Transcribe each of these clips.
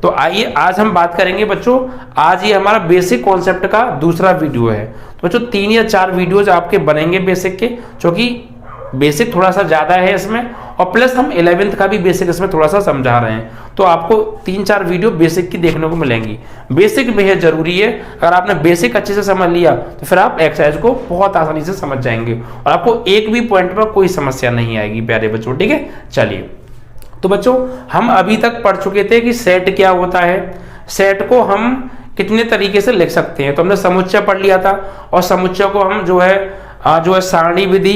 तो आइए आज हम बात करेंगे बच्चों, आज ये हमारा बेसिक कॉन्सेप्ट का दूसरा वीडियो है। तो बच्चों 3 या 4 वीडियोज आपके बनेंगे बेसिक के, क्योंकि बेसिक थोड़ा सा ज़्यादा है इसमें, और प्लस हम 11th का भी बेसिक इसमें थोड़ा सा समझा रहे हैं। तो आपको 3-4 वीडियो बेसिक की देखने को मिलेंगी। बेसिक बेहद जरूरी है। अगर आपने बेसिक अच्छे से समझ लिया तो फिर आप एक्सरसाइज को बहुत आसानी से समझ जाएंगे और आपको एक भी पॉइंट पर कोई समस्या नहीं आएगी प्यारे बच्चों। ठीक है, चलिए। तो बच्चों हम अभी तक पढ़ चुके थे कि सेट क्या होता है, सेट को हम कितने तरीके से लिख सकते हैं। तो हमने समुच्चय पढ़ लिया था, और समुच्चय को हम जो है सारणी विधि,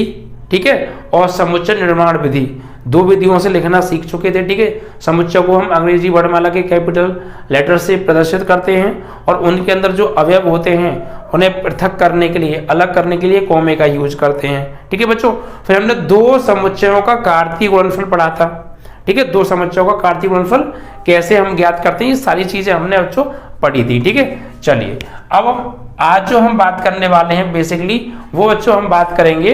ठीक है, और समुच्चय निर्माण विधि, 2 विधियों से लिखना सीख चुके थे। ठीक है, समुच्चय को हम अंग्रेजी वर्णमाला के कैपिटल लेटर से प्रदर्शित करते हैं और उनके अंदर जो अवयव होते हैं उन्हें पृथक करने के लिए, अलग करने के लिए कॉमे का यूज करते हैं। ठीक है बच्चों, फिर हमने 2 समुच्चयों का कार्तीय गुणनफल पढ़ा था। ठीक है, 2 समुच्चयों का कार्तीय गुणनफल कैसे हम ज्ञात करते हैं, ये सारी चीजें हमने बच्चों पढ़ी थी। ठीक है, चलिए अब आज जो हम बात करने वाले हैं बेसिकली वो बच्चों हम बात करेंगे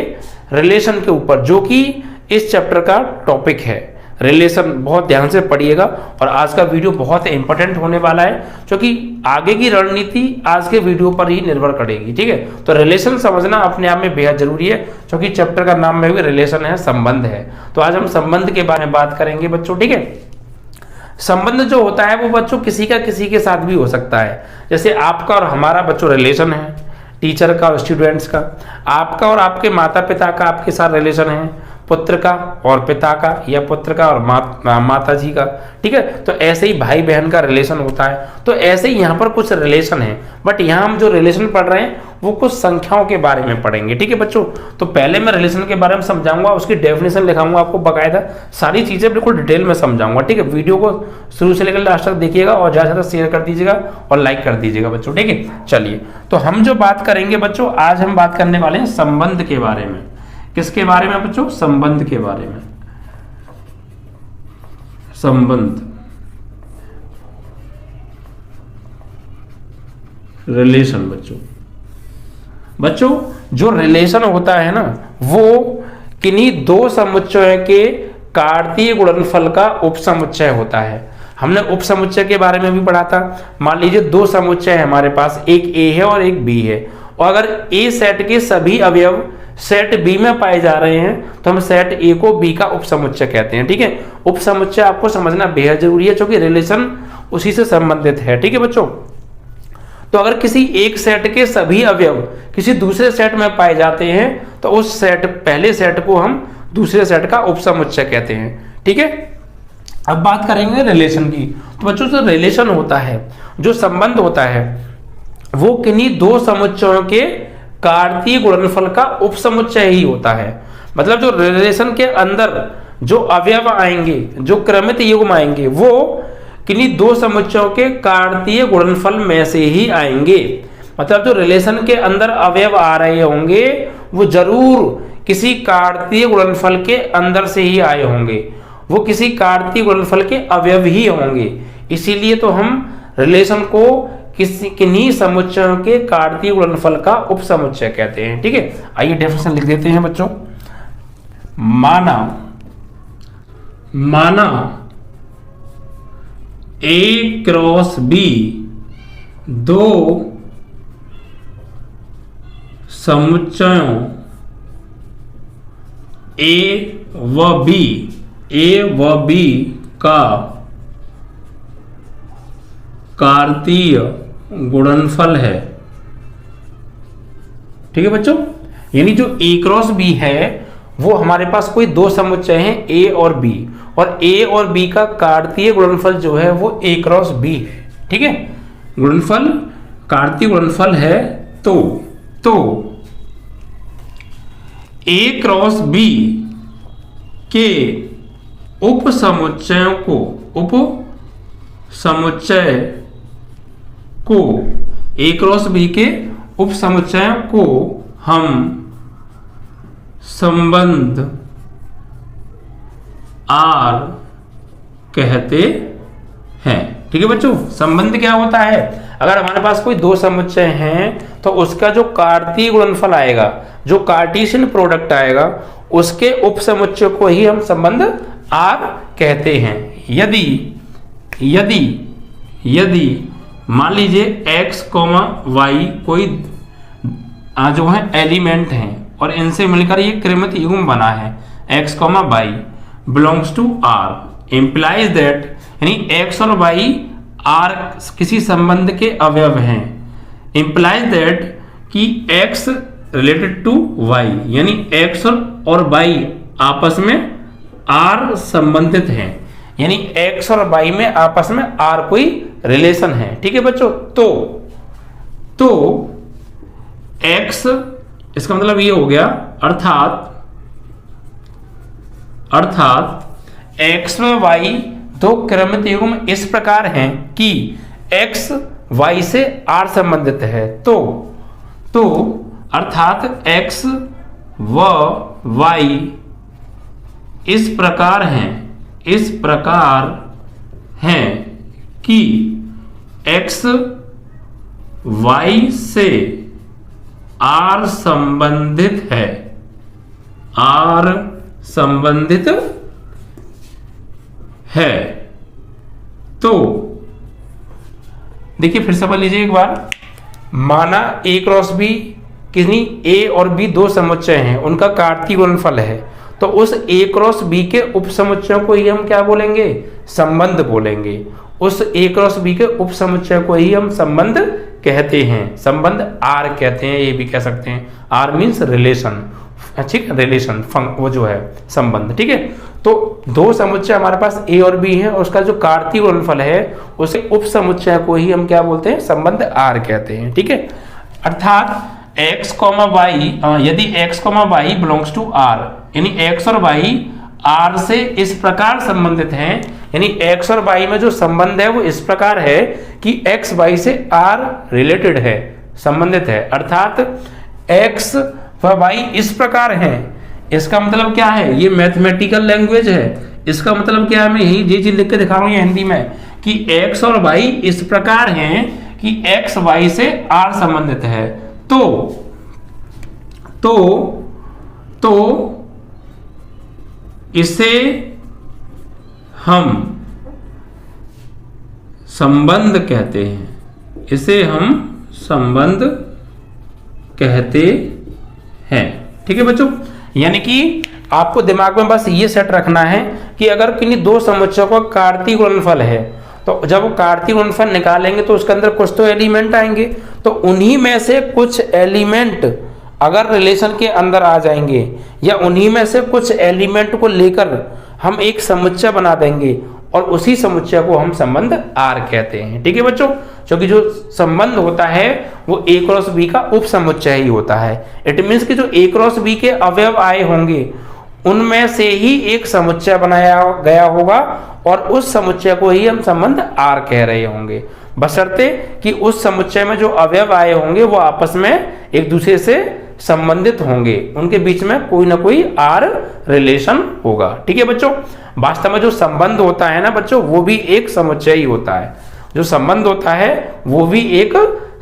रिलेशन के ऊपर, जो कि इस चैप्टर का टॉपिक है। रिलेशन बहुत ध्यान से पढ़िएगा और आज का वीडियो बहुत इंपॉर्टेंट होने वाला है, क्योंकि आगे की रणनीति आज के वीडियो पर ही निर्भर करेगी। ठीक है, तो रिलेशन समझना अपने आप में बेहद जरूरी है, क्योंकि चैप्टर का नाम में भी रिलेशन है, संबंध है। तो आज हम संबंध के बारे में बात करेंगे बच्चों। ठीक है, संबंध जो होता है वो बच्चों किसी का किसी के साथ भी हो सकता है। जैसे आपका और हमारा बच्चों रिलेशन है, टीचर का और स्टूडेंट्स का, आपका और आपके माता पिता का आपके साथ रिलेशन है, पुत्र का और पिता का, या पुत्र का और माता जी का। ठीक है, तो ऐसे ही भाई बहन का रिलेशन होता है। तो ऐसे ही यहाँ पर कुछ रिलेशन है, बट यहाँ हम जो रिलेशन पढ़ रहे हैं वो कुछ संख्याओं के बारे में पढ़ेंगे। ठीक है बच्चों, तो पहले मैं रिलेशन के बारे में समझाऊंगा, उसकी डेफिनेशन लिखाऊंगा आपको बकायदा, सारी चीजें बिल्कुल डिटेल में समझाऊंगा। ठीक है, वीडियो को शुरू से लेकर लास्ट तक देखिएगा और ज्यादा से ज्यादा शेयर कर दीजिएगा और लाइक कर दीजिएगा बच्चों। ठीक है, चलिए तो हम जो बात करेंगे बच्चों, आज हम बात करने वाले हैं संबंध के बारे में। किसके बारे में बच्चों? संबंध के बारे में। संबंध, रिलेशन बच्चों जो रिलेशन होता है ना, वो किन्हीं 2 समुच्चयों के कार्तीय गुणनफल का उपसमुच्चय होता है। हमने उपसमुच्चय के बारे में भी पढ़ा था। मान लीजिए 2 समुच्चय है हमारे पास, एक ए है और एक बी है, और अगर ए सेट के सभी अवयव सेट बी में पाए जा रहे हैं तो हम सेट ए को बी का उपसमुच्चय कहते हैं। ठीक है, उपसमुच्चय आपको समझना बेहद जरूरी है, क्योंकि रिलेशन उसी से संबंधित है। ठीक है बच्चों, तो अगर किसी एक सेट के सभी अवयव किसी दूसरे सेट में पाए जाते हैं तो उस सेट, पहले सेट को हम दूसरे सेट का उपसमुच्चय कहते हैं। ठीक है, अब बात करेंगे रिलेशन की। तो बच्चों जो रिलेशन होता है, जो संबंध होता है, वो किन्हीं 2 समुच्चयों के कार्तीय गुणनफल का उपसमुच्चय ही होता है। मतलब जो रिलेशन के अंदर जो अवयव आएंगे, जो क्रमित युग्म आएंगे, वो किन्हीं 2 समुच्चयों के कार्तीय गुणनफल में से ही आएंगे। मतलब जो रिलेशन के अंदर अवयव आ रहे होंगे वो जरूर किसी कार्तीय गुणनफल के अंदर से ही आए होंगे, वो किसी कार्तीय गुणनफल के अवयव ही होंगे। इसीलिए तो हम रिलेशन को किन्हीं समुच्चयों के कार्तीय गुणनफल का उपसमुच्चय कहते हैं। ठीक है, आइए डेफिनेशन लिख देते हैं बच्चों। माना ए क्रॉस बी 2 समुच्चयों ए व बी का कार्तीय गुणनफल है। ठीक है बच्चों, यानी जो ए क्रॉस बी है वो हमारे पास कोई 2 समुच्चय हैं ए और बी, और ए और बी का कार्तीय गुणनफल जो है वो ए क्रॉस बी है। ठीक है, गुणनफल कार्तीय गुणनफल है। तो ए क्रॉस बी के उपसमुच्चयों को ए क्रॉस बी के उपसमुच्चयों को हम संबंध आर कहते हैं। ठीक है बच्चों, संबंध क्या होता है? अगर हमारे पास कोई 2 समुच्चय हैं तो उसका जो कार्तीय गुणनफल आएगा, जो कार्टेशियन प्रोडक्ट आएगा, उसके उपसमुच्चय को ही हम संबंध आर कहते हैं। यदि यदि मान लीजिए x, y कोई जो है एलिमेंट हैं और इनसे मिलकर ये कृमित युग्म बना है x, y belongs to R, implies that, यानी x और y R किसी संबंध के अवयव हैं, इम्प्लाइज दैट कि x रिलेटेड टू y, यानी x और y आपस में R संबंधित हैं, यानी x और y में आपस में R कोई रिलेशन है। ठीक है बच्चों, तो x, इसका मतलब ये हो गया, अर्थात x व y दो क्रमित युग्म इस प्रकार हैं कि x y से R संबंधित है। तो अर्थात x व y इस प्रकार हैं कि x y से R संबंधित है, R संबंधित है। तो देखिए फिर समझ लीजिए एक बार, माना A क्रॉस B, किसी A और B दो समुच्चय हैं, उनका कार्तीय गुणनफल है, तो उस A क्रॉस B के उपसमुच्चयों को ही हम क्या बोलेंगे, संबंध बोलेंगे। उस A क्रॉस B के उपसमुच्चय को ही हम संबंध कहते हैं, संबंध R कहते हैं, ये भी कह सकते हैं। R मीन्स रिलेशन, ठीक है, रिलेशन वो जो है संबंध। ठीक है, तो दो समुच्चय हमारे पास A और B है, और उसका जो कार्तीय गुणनफल है उसे उपसमुच्चय को ही हम क्या बोलते हैं, संबंध R कहते हैं। ठीक है, अर्थात x, y, यदि x, y belongs to R, यानी x और y R से इस प्रकार संबंधित हैं, यानी x और y में जो संबंध है वो इस प्रकार है कि x y से R रिलेटेड है, संबंधित है। अर्थात x व y इस प्रकार हैं, इसका मतलब क्या है, ये मैथमेटिकल लैंग्वेज है। इसका मतलब क्या है, मैं यही ये चीज लिख के दिखा रहा हूं हिंदी में कि x और y इस प्रकार हैं कि x y से R संबंधित है। तो इसे हम संबंध कहते हैं, इसे हम संबंध कहते हैं। ठीक है बच्चों, यानी कि आपको दिमाग में बस ये सेट रखना है कि अगर किन्हीं दो समुच्चयों का कार्तीय गुणनफल है, तो जब वो कार्तीय गुणनफल निकालेंगे तो उसके अंदर कुछ तो एलिमेंट आएंगे, तो उन्हीं में से कुछ एलिमेंट अगर रिलेशन के अंदर आ जाएंगे, या उन्हीं में से कुछ एलिमेंट को लेकर हम एक समुच्चय बना देंगे, और उसी समुच्चय को हम संबंध R कहते हैं। ठीक है बच्चों, क्योंकि जो संबंध होता है वो A क्रॉस B का उप समुच्चय ही होता है। इट मीन्स कि जो A क्रॉस B के अवयव आए होंगे उनमें से ही एक समुच्चय बनाया गया होगा, और उस समुच्चय को ही हम संबंध R कह रहे होंगे, बशर्ते कि उस समुच्चय में जो अवयव आए होंगे वो आपस में एक दूसरे से संबंधित होंगे, उनके बीच में कोई ना कोई R रिलेशन होगा। ठीक है बच्चों, वास्तव में जो संबंध होता है ना बच्चों, वो भी एक समुच्चय ही होता है। जो संबंध होता है वो भी एक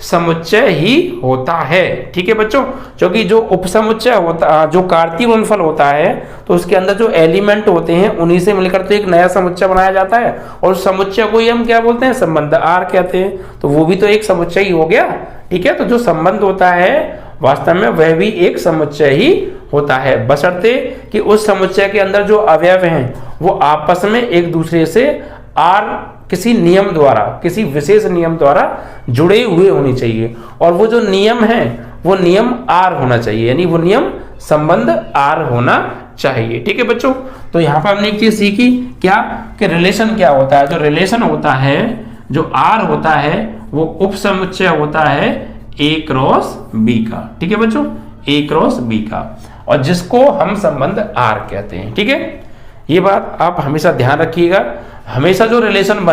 समुच्चय ही होता है। ठीक है बच्चों, क्योंकि जो उपसमुच्चय होता, जो कार्तीय गुणनफल होता है, तो उसके अंदर जो एलिमेंट होते हैं उन्हीं से मिलकर तो एक नया समुच्चय बनाया जाता है, और समुच्चय को ही हम क्या बोलते हैं, संबंध R कहते हैं। तो वो भी तो एक समुच्चय ही हो गया। ठीक है, तो जो संबंध होता है वास्तव में वह भी एक समुच्चय ही होता है, बशर्ते कि उस समुच्चय के अंदर जो अवयव हैं वो आपस में एक दूसरे से R किसी नियम द्वारा, किसी विशेष नियम द्वारा जुड़े हुए होने चाहिए, और वो जो नियम है वो नियम R होना चाहिए, यानी वो नियम संबंध R होना चाहिए। ठीक है बच्चों, तो यहाँ पर हमने एक चीज सीखी क्या, कि रिलेशन क्या होता है। जो रिलेशन होता है, जो R होता है, वो उप समुच्चय होता है A क्रॉस B का। ठीक है बच्चों, A क्रॉस B का, और जिसको हम संबंध R कहते हैं। ठीक है, ये बात आप हमेशा ध्यान रखिएगा। हमेशा जो रिलेशन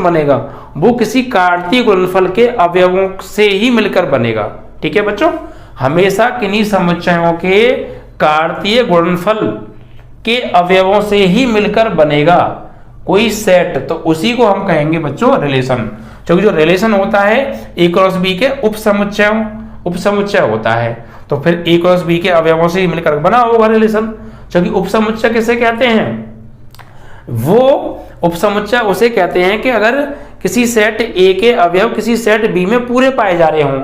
बनेगा वो किसी कार्तीय गुणनफल के अवयवों से ही मिलकर बनेगा। ठीक है बच्चों, हमेशा किन्हीं समुच्चयों के कार्तीय गुणनफल के अवयवों से ही मिलकर बनेगा कोई सेट, तो उसी को हम कहेंगे बच्चों रिलेशन। क्योंकि जो रिलेशन होता है A क्रॉस B के उपसमुच्चय होता है, तो फिर A क्रॉस B के अवयवों से ही मिलकर बना होगा रिलेशन। क्योंकि उपसमुच्चय किसे कहते हैं, वो उपसमुच्चय उसे कहते हैं कि अगर किसी सेट ए के अवयव किसी सेट बी में पूरे पाए जा रहे हों,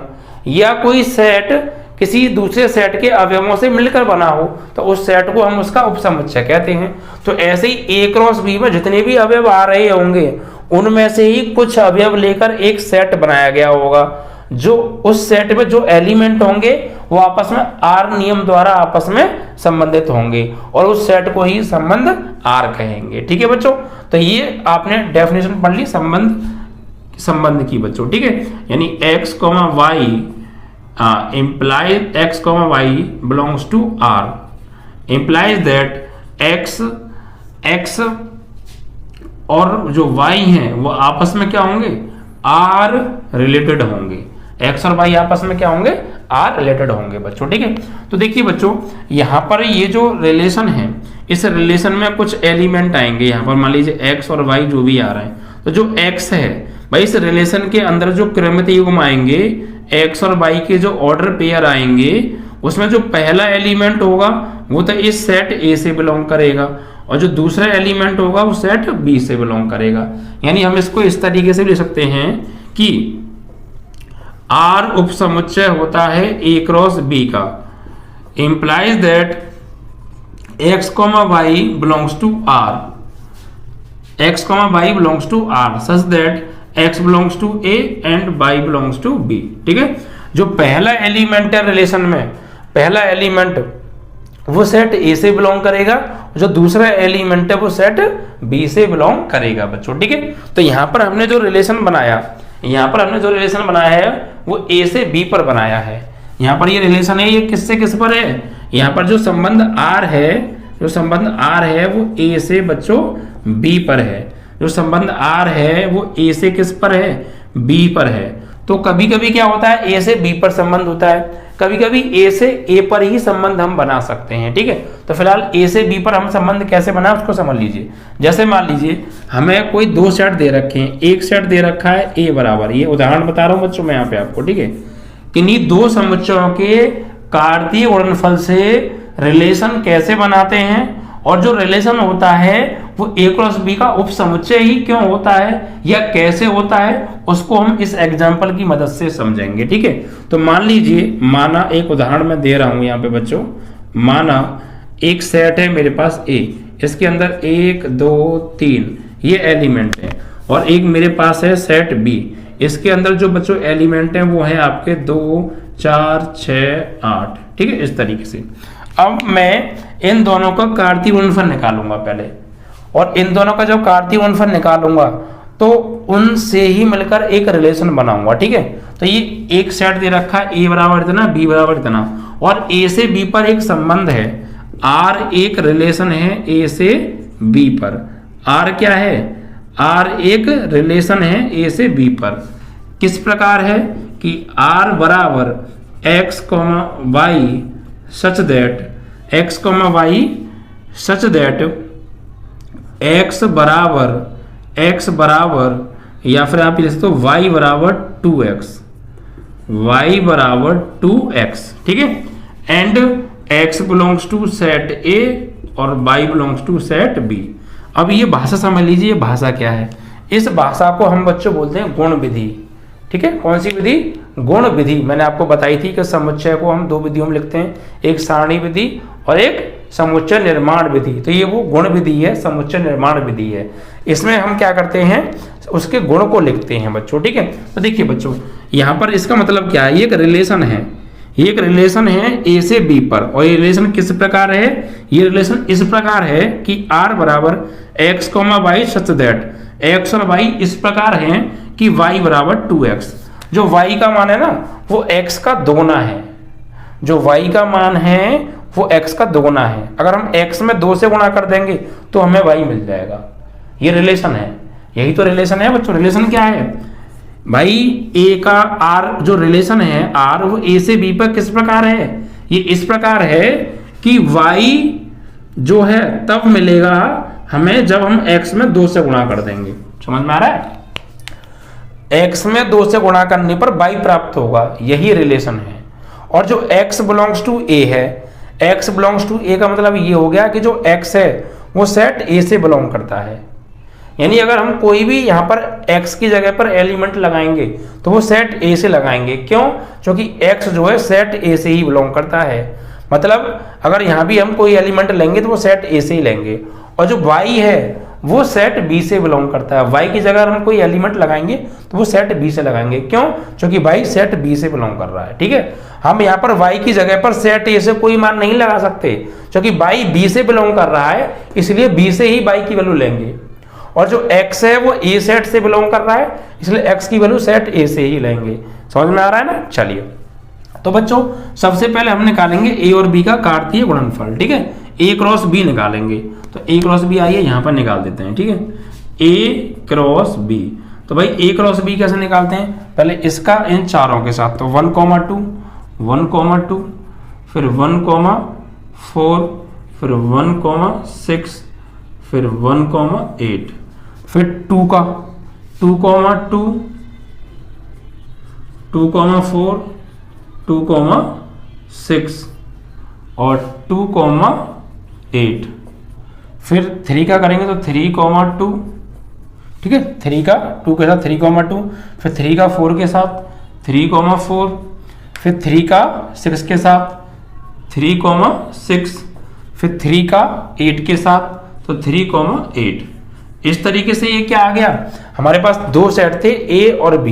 या कोई सेट किसी दूसरे सेट के अवयवों से मिलकर बना हो, तो उस सेट को हम उसका उपसमुच्चय कहते हैं। तो ऐसे ही ए क्रॉस बी में जितने भी अवयव आ रहे होंगे उनमें से ही कुछ अवयव लेकर एक सेट बनाया गया होगा, जो उस सेट में जो एलिमेंट होंगे वो आपस में आर नियम द्वारा आपस में संबंधित होंगे और उस सेट को ही संबंध आर कहेंगे। ठीक है बच्चों, तो ये आपने डेफिनेशन पढ़ ली संबंध की बच्चों। ठीक है, यानी x, y implies x, y belongs to R implies that x और जो y हैं वो आपस में क्या होंगे, R रिलेटेड होंगे। x और y आपस में क्या होंगे, R रिलेटेड होंगे बच्चों। ठीक है, तो देखिए बच्चों यहाँ पर ये जो रिलेशन है, इस रिलेशन में कुछ एलिमेंट आएंगे। यहाँ पर मान लीजिए x और y जो भी आ रहे हैं, तो जो x है भाई इस रिलेशन के अंदर जो क्रमित युग्म आएंगे, x और y के जो ऑर्डर पेयर आएंगे, उसमें जो पहला एलिमेंट होगा वो तो इस सेट A से बिलोंग करेगा और जो दूसरा एलिमेंट होगा वो सेट B से बिलोंग करेगा। यानी हम इसको इस तरीके से लिख सकते हैं कि R उपसमुच्चय होता है A क्रॉस B का, implies that x, y belongs to R, x, y belongs to R such that x belongs to A and y belongs to B। ठीक है, जो पहला एलिमेंट है रिलेशन में, पहला एलिमेंट वो सेट A से बिलोंग करेगा, जो दूसरा एलिमेंट है वो सेट B से बिलोंग करेगा बच्चों। ठीक है, तो यहाँ पर हमने जो रिलेशन बनाया, है वो A से B पर बनाया है। यहाँ पर ये रिलेशन है, ये किससे किस पर है, यहाँ पर जो संबंध R है वो A से बच्चों B पर है, जो संबंध R है वो A से किस पर है, B पर है। तो कभी कभी क्या होता है, A से B पर संबंध होता है, कभी कभी A से A पर ही संबंध हम बना सकते हैं। ठीक है, तो फिलहाल A से B पर हम संबंध कैसे बना उसको समझ लीजिए। जैसे मान लीजिए हमें कोई दो सेट दे रखे हैं, एक सेट दे रखा है A बराबर, ये उदाहरण बता रहा हूं बच्चों मैं यहाँ पे आपको। ठीक है, किन्हीं दो समुच्चयों के कार्तीय गुणनफल से रिलेशन कैसे बनाते हैं, और जो रिलेशन होता है वो A क्रॉस B का उपसमुच्चय ही क्यों होता है या कैसे होता है, उसको हम इस एग्जाम्पल की मदद से समझेंगे। ठीक है, तो मान लीजिए, माना एक उदाहरण मैं दे रहा हूं यहाँ पे बच्चों, माना एक सेट है मेरे पास A, इसके अंदर 1 2 3 ये एलिमेंट है, और एक मेरे पास है सेट B, इसके अंदर जो बच्चों एलिमेंट है वो है आपके 2 4 6 8। ठीक है, इस तरीके से अब मैं इन दोनों का कार्तीय गुणनफल निकालूंगा पहले, और इन दोनों का जब कार्तीय गुणनफल निकालूंगा तो उनसे ही मिलकर एक रिलेशन बनाऊंगा। ठीक है, तो ये एक सेट दे रखा है A बराबर इतना, B बराबर इतना, और A से B पर एक संबंध है, R एक रिलेशन है A से B पर। R क्या है, R एक रिलेशन है A से B पर। किस प्रकार है कि R बराबर x, y such that x, y such that x बराबर या फिर आप लिख सकते हो y बराबर 2x। ठीक है, and x belongs to set A और y belongs to set B। अब ये भाषा समझ लीजिए, ये भाषा क्या है, इस भाषा को हम बच्चों बोलते हैं गुण विधि। ठीक है, कौन सी विधि, गुण विधि। मैंने आपको बताई थी कि समुच्चय को हम दो विधियों में लिखते हैं, एक सारणी विधि और एक समुच्चय निर्माण विधि। तो ये वो गुण विधि है, समुच्चय निर्माण विधि है। इसमें हम क्या करते हैं, उसके गुण को लिखते हैं बच्चों। ठीक है, तो देखिए बच्चों यहाँ पर इसका मतलब क्या है, ये एक रिलेशन है, ये एक रिलेशन है A से B पर, और ये रिलेशन किस प्रकार है, ये रिलेशन इस प्रकार है कि R बराबर x, y such that x और y इस प्रकार हैं कि y बराबर 2x। जो y का मान है ना वो x का दोगुना है, जो y का मान है वो x का दोगुना है। अगर हम x में 2 से गुणा कर देंगे तो हमें y मिल जाएगा। ये रिलेशन है, यही तो रिलेशन है बच्चों। रिलेशन क्या है भाई, A का R जो रिलेशन है R वो A से B पर किस प्रकार है, ये इस प्रकार है कि y जो है तब मिलेगा हमें जब हम x में 2 से गुणा कर देंगे। समझ में आ रहा है, x में 2 से गुणा करने पर y प्राप्त होगा, यही रिलेशन है। और जो x बिलोंग्स टू A है, x बिलोंग्स टू A का मतलब ये हो गया कि जो x है वो सेट A से बिलोंग करता है। यानी अगर हम कोई भी यहाँ पर x की जगह पर एलिमेंट लगाएंगे तो वो सेट A से लगाएंगे। क्यों? क्योंकि x जो है सेट A से ही बिलोंग करता है। मतलब अगर यहाँ भी हम कोई एलिमेंट लेंगे तो वो सेट A से ही लेंगे, और जो y है वो सेट B से बिलोंग करता है। y की जगह हम कोई एलिमेंट लगाएंगे तो वो सेट B से लगाएंगे। क्यों? क्योंकि y सेट B से बिलोंग कर रहा है। ठीक है, हम यहाँ पर y की जगह पर सेट A से कोई मान नहीं लगा सकते, क्योंकि y B से बिलोंग कर रहा है, इसलिए B से ही y की वैल्यू लेंगे। और जो x है वो A सेट से बिलोंग कर रहा है, इसलिए x की वैल्यू सेट A से ही लेंगे। समझ में आ रहा है ना? चलिए, तो बच्चों सबसे पहले हम निकालेंगे A और B का कार्तीय गुणनफल। ठीक है, A क्रॉस B निकालेंगे, तो A क्रॉस B आइए यहाँ पर निकाल देते हैं। ठीक है, A क्रॉस B, तो भाई A क्रॉस B कैसे निकालते हैं? पहले इसका इन चारों के साथ, तो 1,2 1,2 फिर 1,4 फिर 1,6 फिर 1,8 फिर 2 का 2,2 2,4 2,6 और 2,8 फिर 3 का करेंगे तो 3,2। ठीक है, 3 का 2 के साथ 3,2 फिर 3 का 4 के साथ 3,4 फिर 3 का 6 के साथ 3,6 फिर 3 का 8 के साथ तो 3,8। इस तरीके से ये क्या आ गया? हमारे पास दो सेट थे A और B,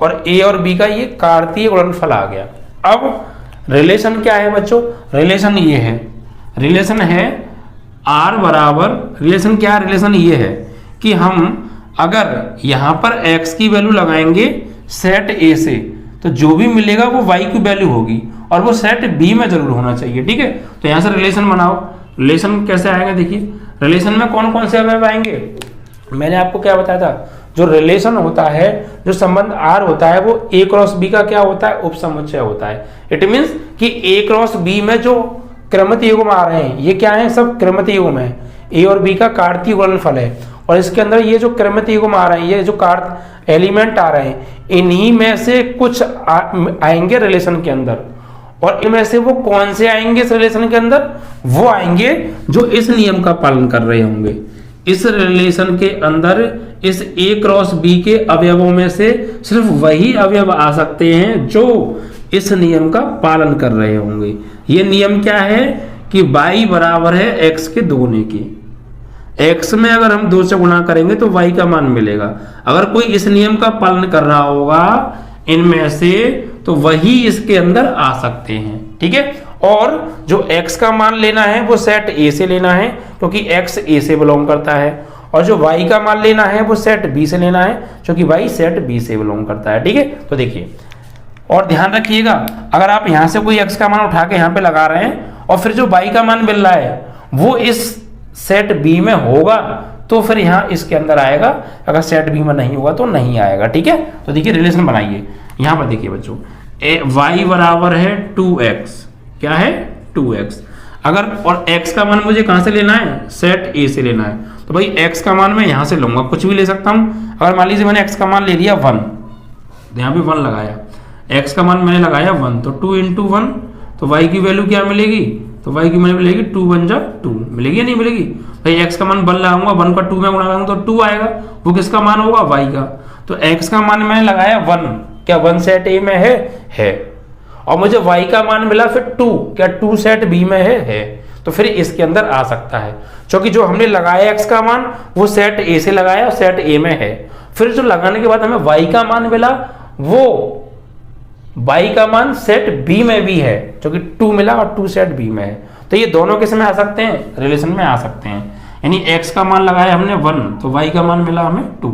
और A और B का ये कार्तीय गुणनफल आ गया। अब रिलेशन क्या है बच्चों? रिलेशन ये है, रिलेशन है R बराबर, रिलेशन क्या है? रिलेशन ये है कि हम अगर यहाँ पर x की वैल्यू लगाएंगे सेट A से, तो जो भी मिलेगा वो y की वैल्यू होगी, और वो सेट B में जरूर होना चाहिए। ठीक है, तो यहाँ से रिलेशन बनाओ। रिलेशन कैसे आएगा? देखिए, रिलेशन में कौन कौन से अवयव आएंगे? मैंने आपको क्या बताया था, जो रिलेशन होता है, जो संबंध R होता है, वो A क्रॉस B का क्या होता है? उपसमुच्चय होता है। इट मीन्स कि A क्रॉस B में जो क्रमित युग्म आ रहे हैं, ये क्या है? सब क्रमित युग्म है। A और B का कार्तीय गुणनफल है, और इसके अंदर ये जो क्रमित युग्म आ रहे हैं, ये जो कार्त एलिमेंट आ रहे हैं, इन्हीं में से कुछ आएंगे रिलेशन के अंदर। और इनमें से वो कौन से आएंगे इस रिलेशन के अंदर? वो आएंगे जो इस नियम का पालन कर रहे होंगे। इस रिलेशन के अंदर इस A क्रॉस B के अवयवों में से सिर्फ वही अवयव आ सकते हैं जो इस नियम का पालन कर रहे होंगे। ये नियम क्या है कि y बराबर है x के दोगुने की। x में अगर हम 2 से गुणा करेंगे तो y का मान मिलेगा। अगर कोई इस नियम का पालन कर रहा होगा इनमें से, तो वही इसके अंदर आ सकते हैं। ठीक है, और जो x का मान लेना है वो सेट A से लेना है, क्योंकि x A से बिलोंग करता है, और जो y का मान लेना है वो सेट B से लेना है, क्योंकि y सेट B से बिलोंग करता है। ठीक है, तो देखिए और ध्यान रखिएगा, अगर आप यहां से कोई x का मान उठा के यहाँ पे लगा रहे हैं और फिर जो y का मान मिल रहा है वो इस सेट B में होगा, तो फिर यहाँ इसके अंदर आएगा। अगर सेट B में नहीं होगा तो नहीं आएगा। ठीक है, तो देखिए रिलेशन बनाइए। यहाँ पर देखिए बच्चों, y बराबर है 2x, क्या है? 2x। अगर और x का मान मुझे कहां से लेना है? सेट A से लेना है, तो भाई x का मान मैं यहां से लूंगा, कुछ भी ले सकता हूं। अगर मान लीजिए मैंने x का मान ले लिया 1, तो यहाँ पे 1 लगाया, x का मान मैंने लगाया 1, तो 2 × 1, तो y की वैल्यू क्या मिलेगी? तो y की वैल्यू मिलेगी 2 × 1 = 2, मिलेगी या नहीं मिलेगी? भाई x का मान 1 लगाऊंगा, 1 का 2 में गुणा करूंगा तो 2 आएगा, वो किसका मान होगा? y का। तो x का मान मैंने लगाया 1, क्या 1 सेट A में है, और मुझे y का मान मिला फिर 2, क्या 2 सेट B में है, तो फिर इसके अंदर आ सकता है, क्योंकि जो हमने लगाया x का मान वो सेट A से लगाया और सेट A में है। फिर जो लगाने के बाद हमें y का मान मिला, वो y का मान सेट B में भी है, क्योंकि 2 मिला और 2 सेट B में है, तो ये दोनों किस में आ सकते हैं? रिलेशन में आ सकते हैं। यानी x का मान लगाया हमने 1, तो y का मान मिला हमें 2,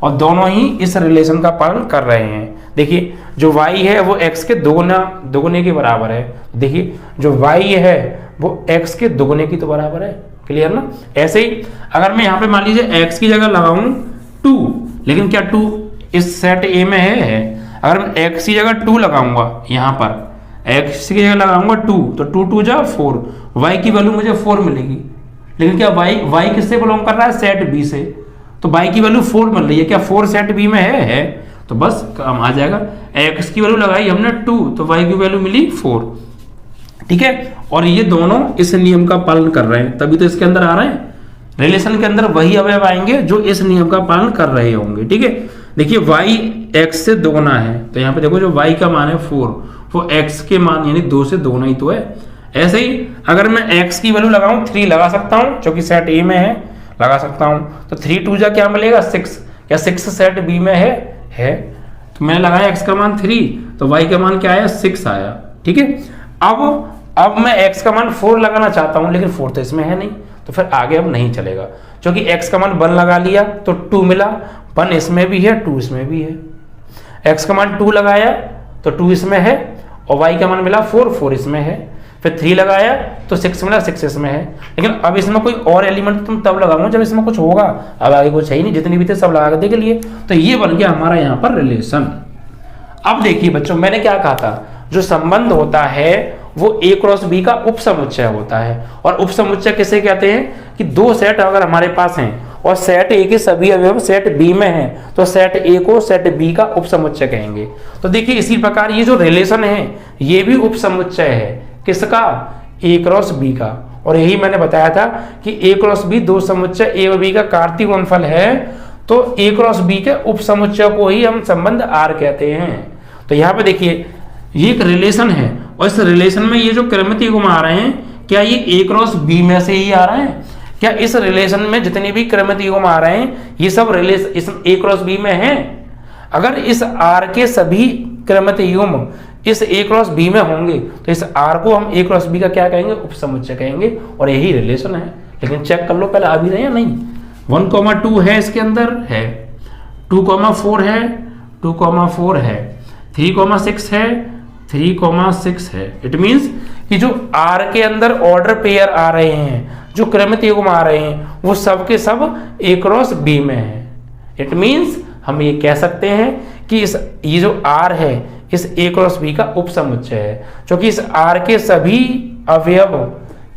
और दोनों ही इस रिलेशन का पालन कर रहे हैं। देखिए जो y है वो x के दोगुने के बराबर है। देखिए जो y है वो x के दोगुने की तो बराबर है। क्लियर ना? ऐसे ही अगर मैं यहाँ पे मान लीजिए x की जगह लगाऊं 2, लेकिन क्या 2 इस सेट A में है? अगर मैं x की जगह 2 लगाऊंगा, यहाँ पर x की जगह लगाऊंगा 2, तो 2 2 जा 4, y की वैल्यू मुझे 4 मिलेगी। लेकिन क्या y किससे बिलोंग कर रहा है? सेट B से, तो y की वैल्यू 4 मिल रही है, क्या 4 सेट B में है? तो बस काम आ जाएगा। x की वैल्यू लगाई हमने 2, तो y की वैल्यू मिली 4। ठीक है, और ये दोनों इस नियम का पालन कर रहे हैं, तभी तो इसके अंदर आ रहे हैं। रिलेशन के अंदर वही अवयव आएंगे जो इस नियम का पालन कर रहे होंगे। ठीक है, देखिए y x से दोगुना है, तो यहाँ पे देखो जो y का मान है 4, वो x के मान यानी 2 से दोगुना ही तो है। ऐसे ही अगर मैं x की वैल्यू लगाऊं 3 लगा सकता हूं, जो कि सेट A में है, लगा सकता हूं। तो 3 2 जा क्या मिलेगा 6, क्या 6 सेट B में है। तो मैंने लगाया x का मान 3, तो y का मान क्या आया 6 आया। ठीक है, अब मैं x का मान 4 लगाना चाहता हूं, लेकिन 4 तो इसमें है नहीं, तो फिर आगे अब नहीं चलेगा, क्योंकि x का मान 1 लगा लिया तो 2 मिला, 1 इसमें भी है 2 इसमें भी है। x का मान 2 लगाया तो 2 इसमें है, और y का मान मिला 4 इसमें है। फिर 3 लगाया तो 6 मिला, 6 इसमें है। लेकिन अब इसमें कोई और एलिमेंट तुम तब लगाऊंगा जब इसमें कुछ होगा, अब आगे कुछ है ही नहीं, जितनी भी थे सब लगा के देख लिए। तो ये बन गया हमारा यहाँ पर रिलेशन। अब देखिए बच्चों, मैंने क्या कहा था, जो संबंध होता है वो A क्रॉस B का उपसमुच्चय होता है। और उपसमुच्चय किसे कहते हैं कि दो सेट अगर हमारे पास हैं और सेट A के सभी अवयव सेट B में हैं, तो सेट A को सेट B का उपसमुच्चय कहेंगे। तो देखिए इसी प्रकार ये जो रिलेशन है ये भी उपसमुच्चय है, किसका, A क्रॉस B का। और यही मैंने बताया था कि A क्रॉस B दो समुच्चय A और B का कार्तीय गुणनफल है, तो A क्रॉस B के उपसमुच्चय को ही हम संबंध R कहते हैं। तो यहाँ पे देखिए ये एक रिलेशन है, और इस रिलेशन में ये जो क्रमितीय गुण आ रहे हैं, क्या ये A क्रॉस B में से ही आ रहे हैं? क्या इस रिलेशन में जितने भी क्रमितीय गुण आ रहे हैं ये सब रिलेशन इस A क्रॉस B में हैं? अगर इस R के सभी क्रमितीय गुण इस A क्रॉस B में होंगे तो इस R को हम A क्रॉस B का क्या कहेंगे, उपसमुच्चय कहेंगे, और यही रिलेशन है। लेकिन चेक कर लो पहले आ भी रहे हैं नहीं। 1,2 है इसके अंदर है, 2,4 है, 2,4 है, 3,6 है, 3,6 है। इट मींस कि जो R के अंदर ऑर्डर पेयर आ रहे हैं, जो क्रमित युग्म आ रहे हैं, वो सब के सब A क्रॉस B में है। इट मींस हम ये कह सकते हैं कि ये जो R है इस A क्रॉस B का उपसमुच्चय है, क्योंकि इस R के सभी अवयव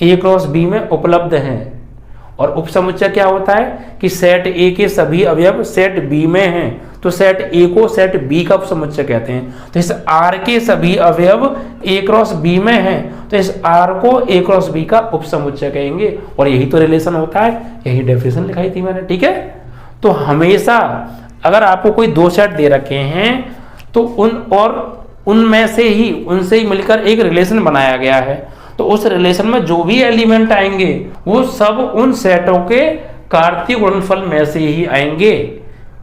A क्रॉस B में उपलब्ध हैं। और उपसमुच्चय क्या होता है कि सेट A के सभी अवयव सेट B में हैं, तो सेट A को सेट B का उपसमुच्चय कहते हैं। तो इस R के सभी अवयव A क्रॉस B में हैं, तो इस R को A क्रॉस B का उपसमुच्चय कहेंगे। और यही तो रिलेशन होता है, यही डेफिनेशन लिखाई थी मैंने। ठीक है, तो हमेशा अगर आपको कोई दो सेट दे रखे हैं तो उनमें से ही उनसे ही मिलकर एक रिलेशन बनाया गया है, तो उस रिलेशन में जो भी एलिमेंट आएंगे वो सब उन सेटों के कार्तीय गुणनफल में से ही आएंगे।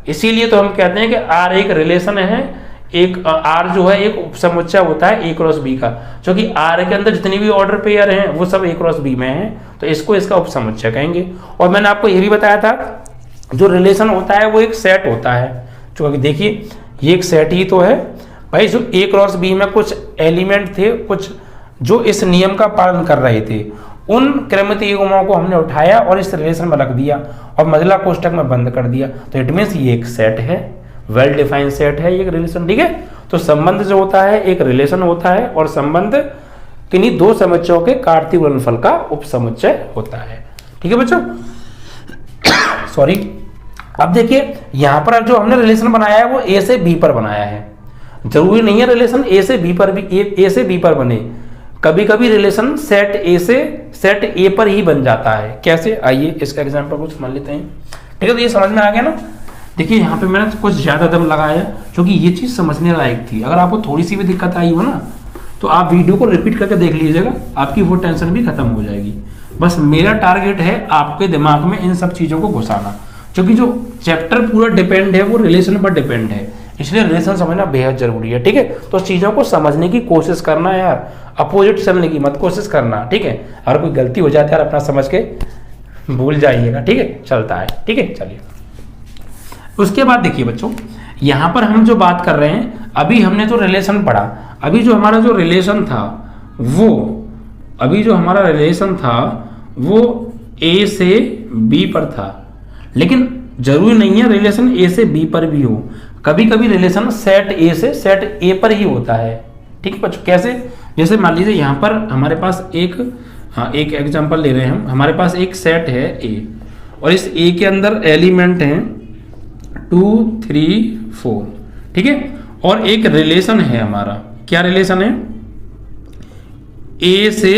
इसीलिए तो हम कहते हैं कि R एक रिलेशन है, एक R जो है एक उपसमुच्चय होता है A क्रॉस B का, क्योंकि R के अंदर जितनी भी ऑर्डर पेयर हैं वो सब A क्रॉस B में हैं, तो इसको इसका उपसमुच्चय कहेंगे। और मैंने आपको ये भी बताया था जो रिलेशन होता है वो एक सेट होता है, क्योंकि देखिए ये एक सेट ही तो है भाई। जो A क्रॉस B में कुछ एलिमेंट थे, कुछ जो इस नियम का पालन कर रहे थे, उन क्रमित युग्मों को हमने उठाया और इस रिलेशन में रख दिया और मजला कोष्टक में बंद कर दिया। तो इट मीन्स ये एक सेट है, वेल डिफाइंड सेट है, ये एक रिलेशन। ठीक है, तो संबंध जो होता है एक रिलेशन होता है, और संबंध किन्हीं दो समुच्चयों के कार्तीय गुणनफल का उपसमुच्चय होता है। ठीक है बच्चों, सॉरी। अब देखिए यहां पर जो हमने रिलेशन बनाया है वो A से B पर बनाया है। जरूरी नहीं है रिलेशन A से B पर भी A से B पर बने, कभी कभी रिलेशन सेट A से सेट A पर ही बन जाता है। कैसे, आइए इसका एग्जांपल कुछ समझ लेते हैं। ठीक है, तो ये समझ में आ गया ना। देखिए यहाँ पे मैंने कुछ ज्यादा दम लगाया क्योंकि ये चीज समझने लायक थी। अगर आपको थोड़ी सी भी दिक्कत आई हो ना तो आप वीडियो को रिपीट करके देख लीजिएगा, आपकी वो टेंशन भी खत्म हो जाएगी। बस मेरा टारगेट है आपके दिमाग में इन सब चीजों को घुसाना, क्योंकि जो चैप्टर पूरा डिपेंड है वो रिलेशन पर डिपेंड है, इसलिए रिलेशन समझना बेहद जरूरी है। ठीक है, तो चीजों को समझने की कोशिश करना यार, अपोजिट चलने की मत कोशिश करना। ठीक है, अगर कोई गलती हो जाती है यार अपना समझ के भूल जाइएगा। ठीक है, चलता है। ठीक है, चलिए उसके बाद देखिए बच्चों, यहां पर हम जो बात कर रहे हैं, अभी हमने जो रिलेशन पढ़ा, अभी जो हमारा जो रिलेशन था वो A से B पर था, लेकिन जरूरी नहीं है रिलेशन A से B पर भी हो। कभी कभी रिलेशन सेट A से सेट A पर ही होता है। ठीक है बच्चों, कैसे, जैसे मान लीजिए यहाँ पर हमारे पास एक एग्जांपल ले रहे हैं हम। हमारे पास एक सेट है A और इस A के अंदर एलिमेंट हैं 2 3 4। ठीक है, और एक रिलेशन है हमारा, क्या रिलेशन है, A से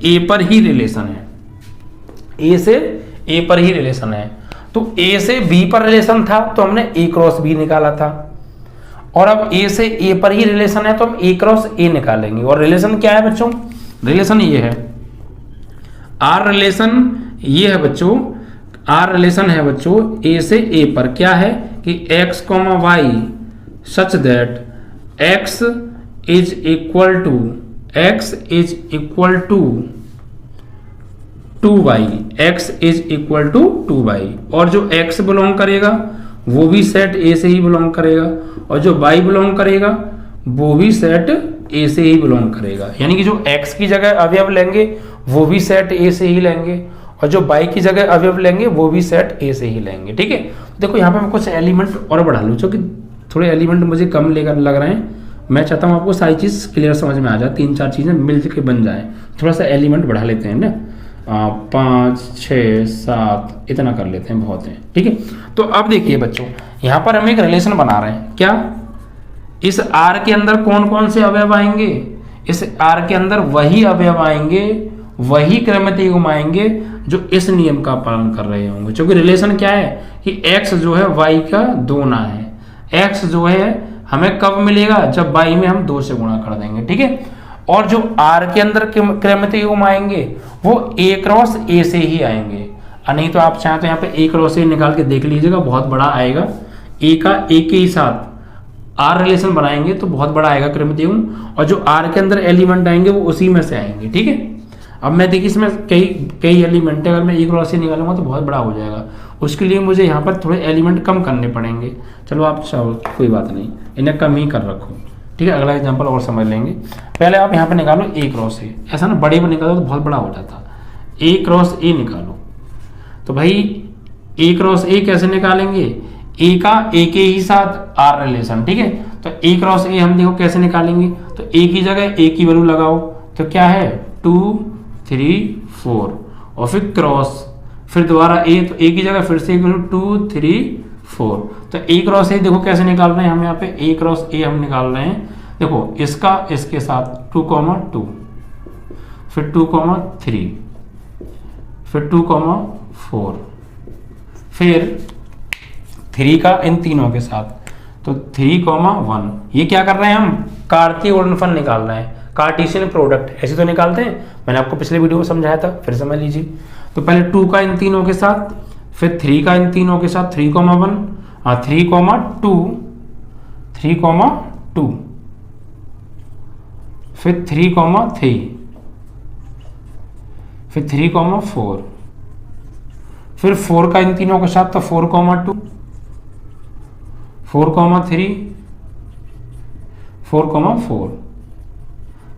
A पर ही रिलेशन है, A से ए पर ही रिलेशन है। तो ए से बी पर रिलेशन था तो हमने ए क्रॉस बी निकाला था, और अब ए से ए पर ही रिलेशन है तो हम ए क्रॉस ए निकालेंगे। और रिलेशन क्या है बच्चों, रिलेशन ये है, आर रिलेशन ये है बच्चों, आर रिलेशन है बच्चों ए से ए पर, क्या है कि x, y such that x is equal to 2y, x is equal to 2y, और जो x बिलोंग करेगा वो भी सेट ए से ही बिलोंग करेगा, और जो y बिलोंग करेगा वो भी सेट ए से ही बिलोंग करेगा। यानी कि जो x की जगह अवयव लेंगे वो भी सेट ए से ही लेंगे, और जो y की जगह अवयव लेंगे वो भी सेट ए से ही लेंगे। ठीक है, देखो यहाँ पे मैं कुछ एलिमेंट और बढ़ा लूँ, जो कि थोड़े एलिमेंट मुझे कम लग रहे हैं। मैं चाहता हूँ आपको सारी चीज़ क्लियर समझ में आ जाए, 3-4 चीज़ें मिल के बन जाए। थोड़ा सा एलिमेंट बढ़ा लेते हैं ना, 5, 6, 7 इतना कर लेते हैं, बहुत है। ठीक है, तो अब देखिए बच्चों, यहाँ पर हम एक रिलेशन बना रहे हैं। क्या, इस आर के अंदर कौन कौन से अवयव आएंगे, इस आर के अंदर वही अवयव आएंगे, वही क्रमितीय गुण आएंगे जो इस नियम का पालन कर रहे होंगे। क्योंकि रिलेशन क्या है कि x जो है y का दोना है, x जो है हमें कब मिलेगा, जब y में हम 2 से गुणा कर देंगे। ठीक है, और जो r के अंदर क्रमितीय गुण आएंगे वो a क्रॉस a से ही आएंगे। नहीं तो आप चाहें तो यहाँ पे a क्रॉस a निकाल के देख लीजिएगा, बहुत बड़ा आएगा। a का a के ही साथ r रिलेशन बनाएंगे तो बहुत बड़ा आएगा क्रमितीय गुण, और जो r के अंदर एलिमेंट आएंगे वो उसी में से आएंगे। ठीक है, अब मैं देखिए इसमें कई एलिमेंट है, अगर मैं एक क्रॉस से निकालूंगा तो बहुत बड़ा हो जाएगा। उसके लिए मुझे यहाँ पर थोड़े एलिमेंट कम करने पड़ेंगे। चलो आप कोई बात नहीं, इन्हें कम ही कर रखो। ठीक है, अगला एग्जांपल और समझ लेंगे। पहले आप यहाँ पे निकालो ए क्रॉस ए, ऐसा ना बड़े में निकालो तो बहुत बड़ा हो जाता। ए क्रॉस ए निकालो, तो भाई ए क्रॉस ए कैसे निकालेंगे, ए का ए के ही साथ आर रिलेशन। ठीक है, तो ए क्रॉस ए हम देखो कैसे निकालेंगे, तो ए की जगह ए की वैल्यू लगाओ, तो क्या है 2, 3, 4, और फिर क्रॉस, फिर दोबारा ए, तो ए की जगह फिर से 2, 3, 4। तो ए क्रॉस ए देखो कैसे निकाल रहे हैं हम, यहाँ पे ए क्रॉस ए हम निकाल रहे हैं। देखो इसका इसके साथ 2, 2, फिर 2, 3, फिर 2, 4, फिर 3 का इन तीनों के साथ, तो 3, 1। ये क्या कर रहे हैं हम, कार्तीय गुणनफल निकाल रहे हैं, कार्टेशियन प्रोडक्ट ऐसे तो निकालते हैं, मैंने आपको पिछले वीडियो में समझाया था, फिर समझ लीजिए। तो पहले 2 का इन तीनों के साथ, फिर 3 का इन तीनों के साथ 3, 1, 3, 2, 3, 2, फिर 3, 3, फिर 3, 4, फिर 4 का इन तीनों के साथ तो 4, 2, 4, 3, 4, 4।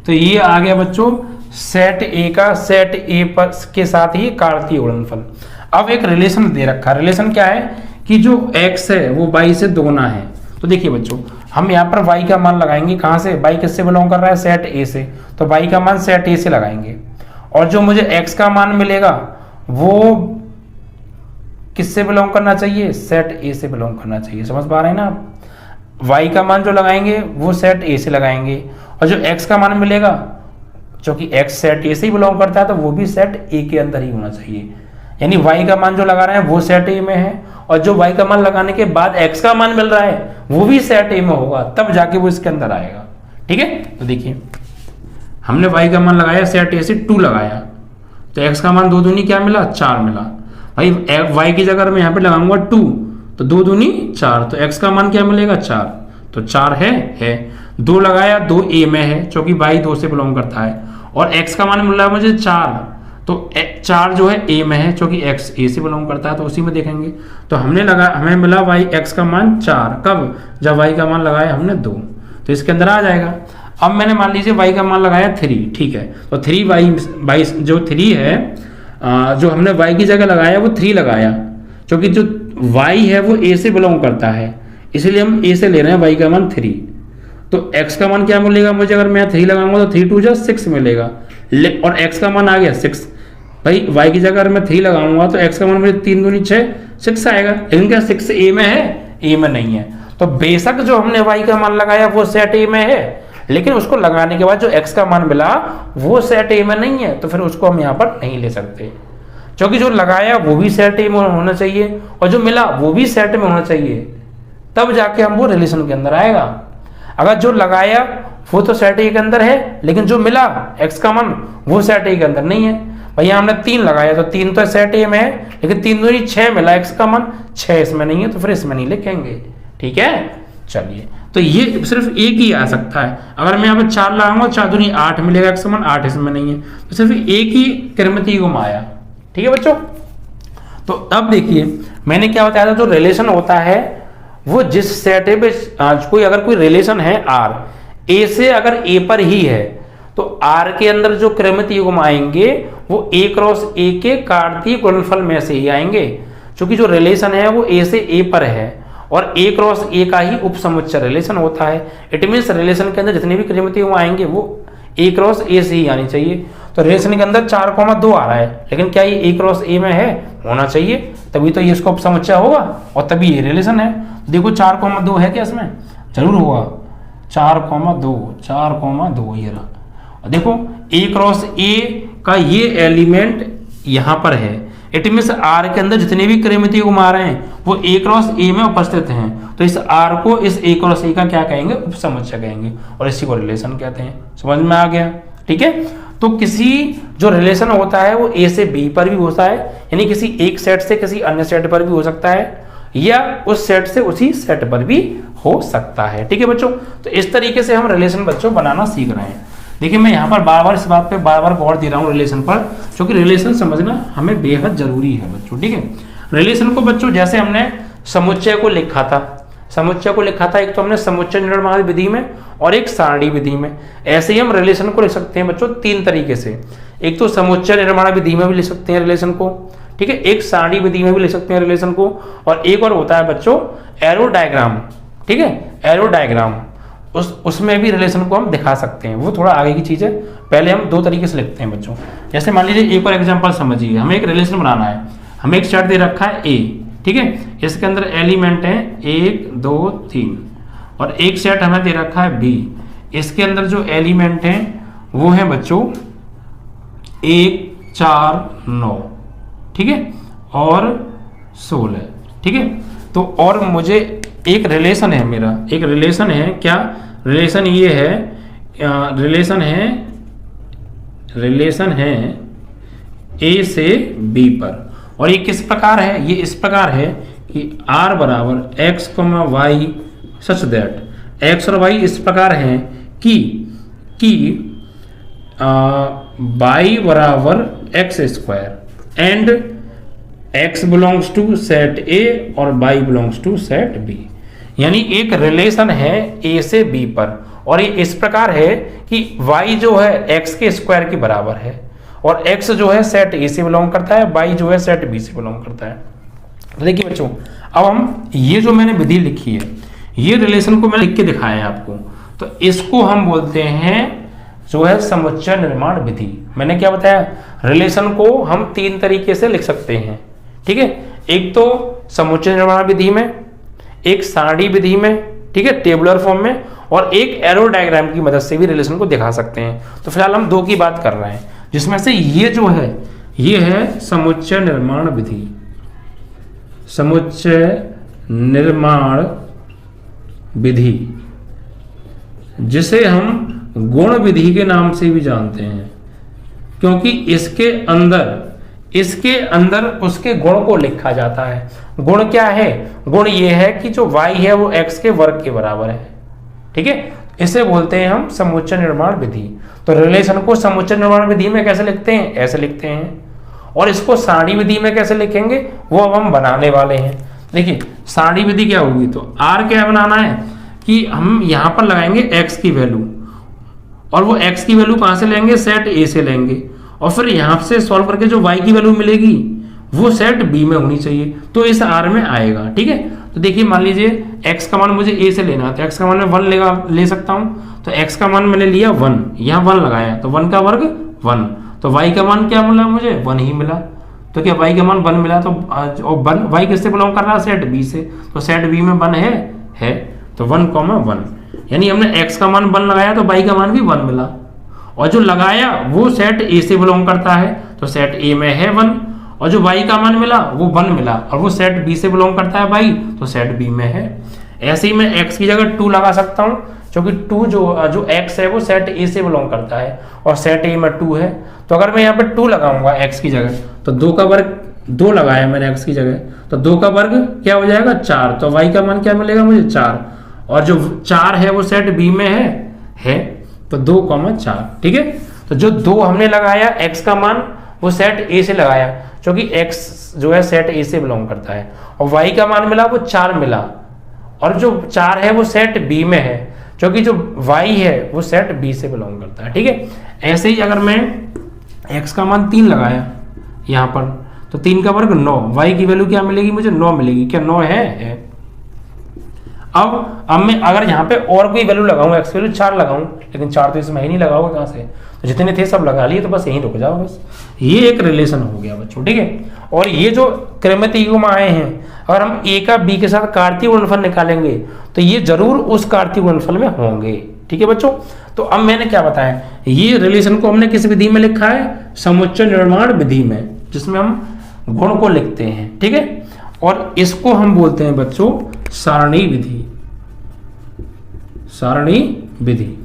तो ये आ गया बच्चों सेट ए का, सेट ए पर के साथ ही कार्तीय गुणनफल। अब एक रिलेशन दे रखा, रिलेशन क्या है कि जो x है वो y से दोगुना है। तो देखिए बच्चों, हम यहाँ पर y का मान लगाएंगे, कहाँ से, y किससे बिलोंग कर रहा है, सेट ए से, तो y का मान सेट ए से लगाएंगे, और जो मुझे x का मान मिलेगा वो किससे बिलोंग करना चाहिए, सेट ए से बिलोंग करना चाहिए। समझ पा रहे हैं ना आप, y का मान जो लगाएंगे वो सेट ए से लगाएंगे, और जो x का मान मिलेगा, क्योंकि x सेट ए से ही बिलोंग करता है तो वो भी सेट ए के अंदर ही होना चाहिए। यानी y का मान जो लगा रहे हैं वो सेट ए में है, और जो y का मान लगाने के बाद x का मान मिल रहा है वो भी सेट ए में होगा, तब जाके वो इसके अंदर आएगा। ठीक है, तो देखिए हमने y का मान लगाया, सेट ए से 2 लगाया, तो x का मान 2 दूनी क्या मिला, 4 मिला। भाई y की जगह मैं यहाँ पे लगाऊंगा 2, तो 2 दूनी 4, तो x का मान क्या मिलेगा, 4, तो 4 है 2 लगाया, 2 ए में है क्योंकि y 2 से बिलोंग करता है, और x का मान मिल रहा है मुझे 4, तो 4 जो है ए में है क्योंकि x ए से बिलोंग करता है, तो उसी में देखेंगे। तो हमें मिला y x का मान 4, कब, जब y का मान लगाया हमने 2, तो इसके अंदर आ जाएगा। अब मैंने मान लीजिए y का मान लगाया 3, ठीक है, तो 3y जो 3 है, जो हमने y की जगह लगाया वो 3 लगाया, क्योंकि जो y है वो a से बिलोंग करता है, इसलिए हम a से ले रहे हैं y का मान 3। तो x का मान क्या मिलेगा मुझे, अगर मैं 3 लगाऊंगा तो 3 2 जा 6 मिलेगा, और x का मान आ गया 6। भाई y की जगह अगर मैं 3 लगाऊंगा तो x का मान मुझे 3 दूनी 6 आएगा, लेकिन क्या 6 a में है, a में नहीं है। तो बेशक जो हमने y का मान लगाया वो सेट a में है, लेकिन उसको लगाने के बाद जो x का मान मिला वो सेट a में नहीं है, तो फिर उसको हम यहाँ पर नहीं ले सकते, क्योंकि जो लगाया वो भी सेट ए में होना चाहिए और जो मिला वो भी सेट में होना चाहिए, तब जाके हम वो रिलेशन के अंदर आएगा। अगर जो लगाया वो तो सेट ए के अंदर है, लेकिन जो मिला एक्स का मान वो सेट ए के अंदर नहीं है। भैया हमने 3 लगाया तो 3 तो सेट ए में है, लेकिन 3 दूनी 6 मिला एक्स का मान, 6 इसमें नहीं है, तो फिर इसमें नहीं लिखेंगे। ठीक है, चलिए, तो ये सिर्फ एक ही आ सकता है। अगर मैं यहाँ पे 4 लगाऊंगा, 4 दूनी 8 मिलेगा एक्स का मान, 8 इसमें नहीं है, तो सिर्फ एक ही त्रिमितीय गुण आया। ठीक है बच्चों, तो अब देखिए मैंने क्या बताया था, जो रिलेशन होता है वो जिस सेट पे कोई अगर कोई रिलेशन है आर, ए से अगर ए पर ही है, तो आर के अंदर जो क्रमितीय गुण आएंगे वो ए क्रॉस ए के कार्तीय गुणनफल में से ही आएंगे। क्योंकि जो रिलेशन है वो ए से ए पर है और ए क्रॉस ए का ही उपसमुच्चय रिलेशन होता है। इट मीन्स रिलेशन के अंदर जितने भी क्रमितीय गुण आएंगे वो ए क्रॉस ए से ही आनी चाहिए। तो रिलेशन के अंदर 4,2 आ रहा है, लेकिन क्या ये ए क्रॉस ए में है? होना चाहिए, तभी तो ये इसका उपसमुच्चय होगा और तभी ये रिलेशन है। देखो 4,2 है क्या इसमें? जरूर होगा, 4,2 ये रहा। देखो ए क्रॉस ए का ये एलिमेंट यहाँ पर है। इट मीन्स आर के अंदर जितने भी क्रमितीय गुण आ रहे हैं वो ए क्रॉस ए में उपस्थित हैं, तो इस आर को इस ए क्रॉस ए का क्या कहेंगे? उपसमुच्चय कहेंगे, और इसी को रिलेशन कहते हैं। समझ में आ गया? ठीक है, तो किसी जो रिलेशन होता है वो ए से बी पर भी होता है, यानी किसी एक सेट से किसी अन्य सेट पर भी हो सकता है, या उस सेट से उसी सेट पर भी हो सकता है। ठीक है बच्चों, तो इस तरीके से हम रिलेशन बच्चों बनाना सीख रहे हैं। देखिए मैं यहाँ पर बार बार इस बात पे बार बार गौर दे रहा हूँ रिलेशन पर, क्योंकि रिलेशन समझना हमें बेहद जरूरी है बच्चों। ठीक है, रिलेशन को बच्चों जैसे हमने समुच्चय को लिखा था, एक तो हमने समुच्चय निर्माण विधि में और एक सारणी विधि में। ऐसे ही हम रिलेशन को लिख सकते हैं बच्चों 3 तरीके से। एक तो समुच्चय निर्माण विधि में भी लिख सकते हैं रिलेशन को, ठीक है, एक सारणी विधि में भी लिख सकते हैं रिलेशन को, और एक और होता है बच्चों एरो डायग्राम। ठीक है, एरो डायग्राम, उसमें भी रिलेशन को हम दिखा सकते हैं। वो थोड़ा आगे की चीज़ है, पहले हम 2 तरीके से लिखते हैं बच्चों। जैसे मान लीजिए एक और एग्जांपल समझिए, हमें एक रिलेशन बनाना है, हमें एक सेट दे रखा है ए, ठीक है, इसके अंदर एलिमेंट है 1 2 3, और एक सेट हमें दे रखा है बी, इसके अंदर जो एलिमेंट है वो है बच्चों 1 4 9, ठीक है, और 16। ठीक है, तो और मुझे एक रिलेशन है, मेरा एक रिलेशन है, क्या रिलेशन ये है, रिलेशन है ए से बी पर, और ये किस प्रकार है? ये इस प्रकार है कि r बराबर x, y such that x और y इस प्रकार हैं कि y बराबर x square and x belongs to set A और y belongs to set B। यानी एक रिलेशन है A से B पर, और ये इस प्रकार है कि y जो है x के स्क्वायर के बराबर है, और x जो है सेट A से बिलोंग करता है, y जो है सेट B से बिलोंग करता है। तो देखिए बच्चों, अब हम ये जो मैंने विधि लिखी है, ये रिलेशन को मैंने लिख के दिखाया है आपको, तो इसको हम बोलते हैं जो है समुच्चय निर्माण विधि। मैंने क्या बताया? रिलेशन को हम 3 तरीके से लिख सकते हैं। ठीक है, एक तो समुच्चय निर्माण विधि में, एक सारणी विधि में, ठीक है, टेबुलर फॉर्म में, और एक एरो डायग्राम की मदद से भी रिलेशन को दिखा सकते हैं। तो फिलहाल हम 2 की बात कर रहे हैं, जिसमें से ये जो है ये है समुच्चय निर्माण विधि, समुच्चय निर्माण विधि, जिसे हम गुण विधि के नाम से भी जानते हैं, क्योंकि इसके अंदर उसके गुण को लिखा जाता है। गुण क्या है? गुण ये है कि जो y है वो x के वर्ग के बराबर है। ठीक है, इसे बोलते हैं हम समुच्चय निर्माण विधि। तो रिलेशन को समुच्चय निर्माण विधि में कैसे लिखते हैं? ऐसे लिखते हैं। और इसको सारणी विधि में कैसे लिखेंगे वो अब हम बनाने वाले हैं। देखिए सारणी विधि क्या होगी, तो r क्या बनाना है कि हम यहाँ पर लगाएंगे x की वैल्यू, और वो x की वैल्यू कहाँ से लेंगे? सेट A से लेंगे, और फिर यहाँ से सॉल्व करके जो y की वैल्यू मिलेगी वो सेट B में होनी चाहिए, तो इस R में आएगा। ठीक है, तो देखिए मान लीजिए x का मान मुझे A से लेना है, तो x का मान मैं 1 ले सकता हूँ, तो x का मान मैंने लिया 1, यहाँ 1 लगाया, तो 1 का वर्ग 1, तो y का मान क्या मिला? मुझे 1 ही मिला। तो क्या y का मान 1 मिला, तो y किससे बिलोंग कर रहा है? सेट B से, तो सेट B में 1 है, तो 1,1, यानी हमने x का मान 1 लगाया तो y का मान भी 1 मिला, और जो लगाया वो सेट A से बिलोंग करता है, तो सेट A में है 1, और जो y का मान मिला वो 1 मिला, और वो सेट B से बिलोंग करता है y, तो सेट B में है। ऐसे ही मैं x की जगह 2 लगा सकता हूँ, क्योंकि 2 जो x है वो सेट A से बिलोंग करता है और सेट A में 2 है। तो अगर मैं यहाँ पे 2 लगाऊंगा x की जगह, तो 2 का वर्ग 2 लगाया मैंने x की जगह, तो 2 का वर्ग क्या हो जाएगा 4, तो y का मान क्या मिलेगा मुझे 4, और जो 4 है वो सेट B में है तो 2,4, ठीक है। तो जो 2 हमने लगाया x का मान वो सेट A से लगाया, क्योंकि x जो है सेट A से बिलोंग करता है, और y का मान मिला वो 4 मिला, और जो 4 है वो सेट B में है, क्योंकि जो y है वो सेट B से बिलोंग करता है, ठीक है। ऐसे ही अगर मैं x का मान 3 लगाया यहाँ पर, तो 3 का वर्ग 9, y की वैल्यू क्या मिलेगी मुझे 9 मिलेगी, क्या 9 है। अब मैं अगर यहाँ पे और कोई वैल्यू लगाऊं, x वैल्यू 4 लगाऊं, लेकिन 4 तो इसमें ही नहीं लगाओगे कहाँ से, तो जितने थे सब लगा लिए, तो बस यहीं रुक जाओ बस। ये एक रिलेशन हो गया बच्चों, ठीक है। और ये जो क्रमित युग्म आए हैं, अगर हम a का b के साथ कार्तीय गुणनफल निकालेंगे तो ये जरूर उस कार्तीय गुणनफल में होंगे, ठीक है बच्चों। तो अब मैंने क्या बताया, ये रिलेशन को हमने किस विधि में लिखा है, समुच्चय निर्माण विधि में, जिसमें हम गुण को लिखते हैं, ठीक है। और इसको हम बोलते हैं बच्चों सारणी विधि, सारणी विधि,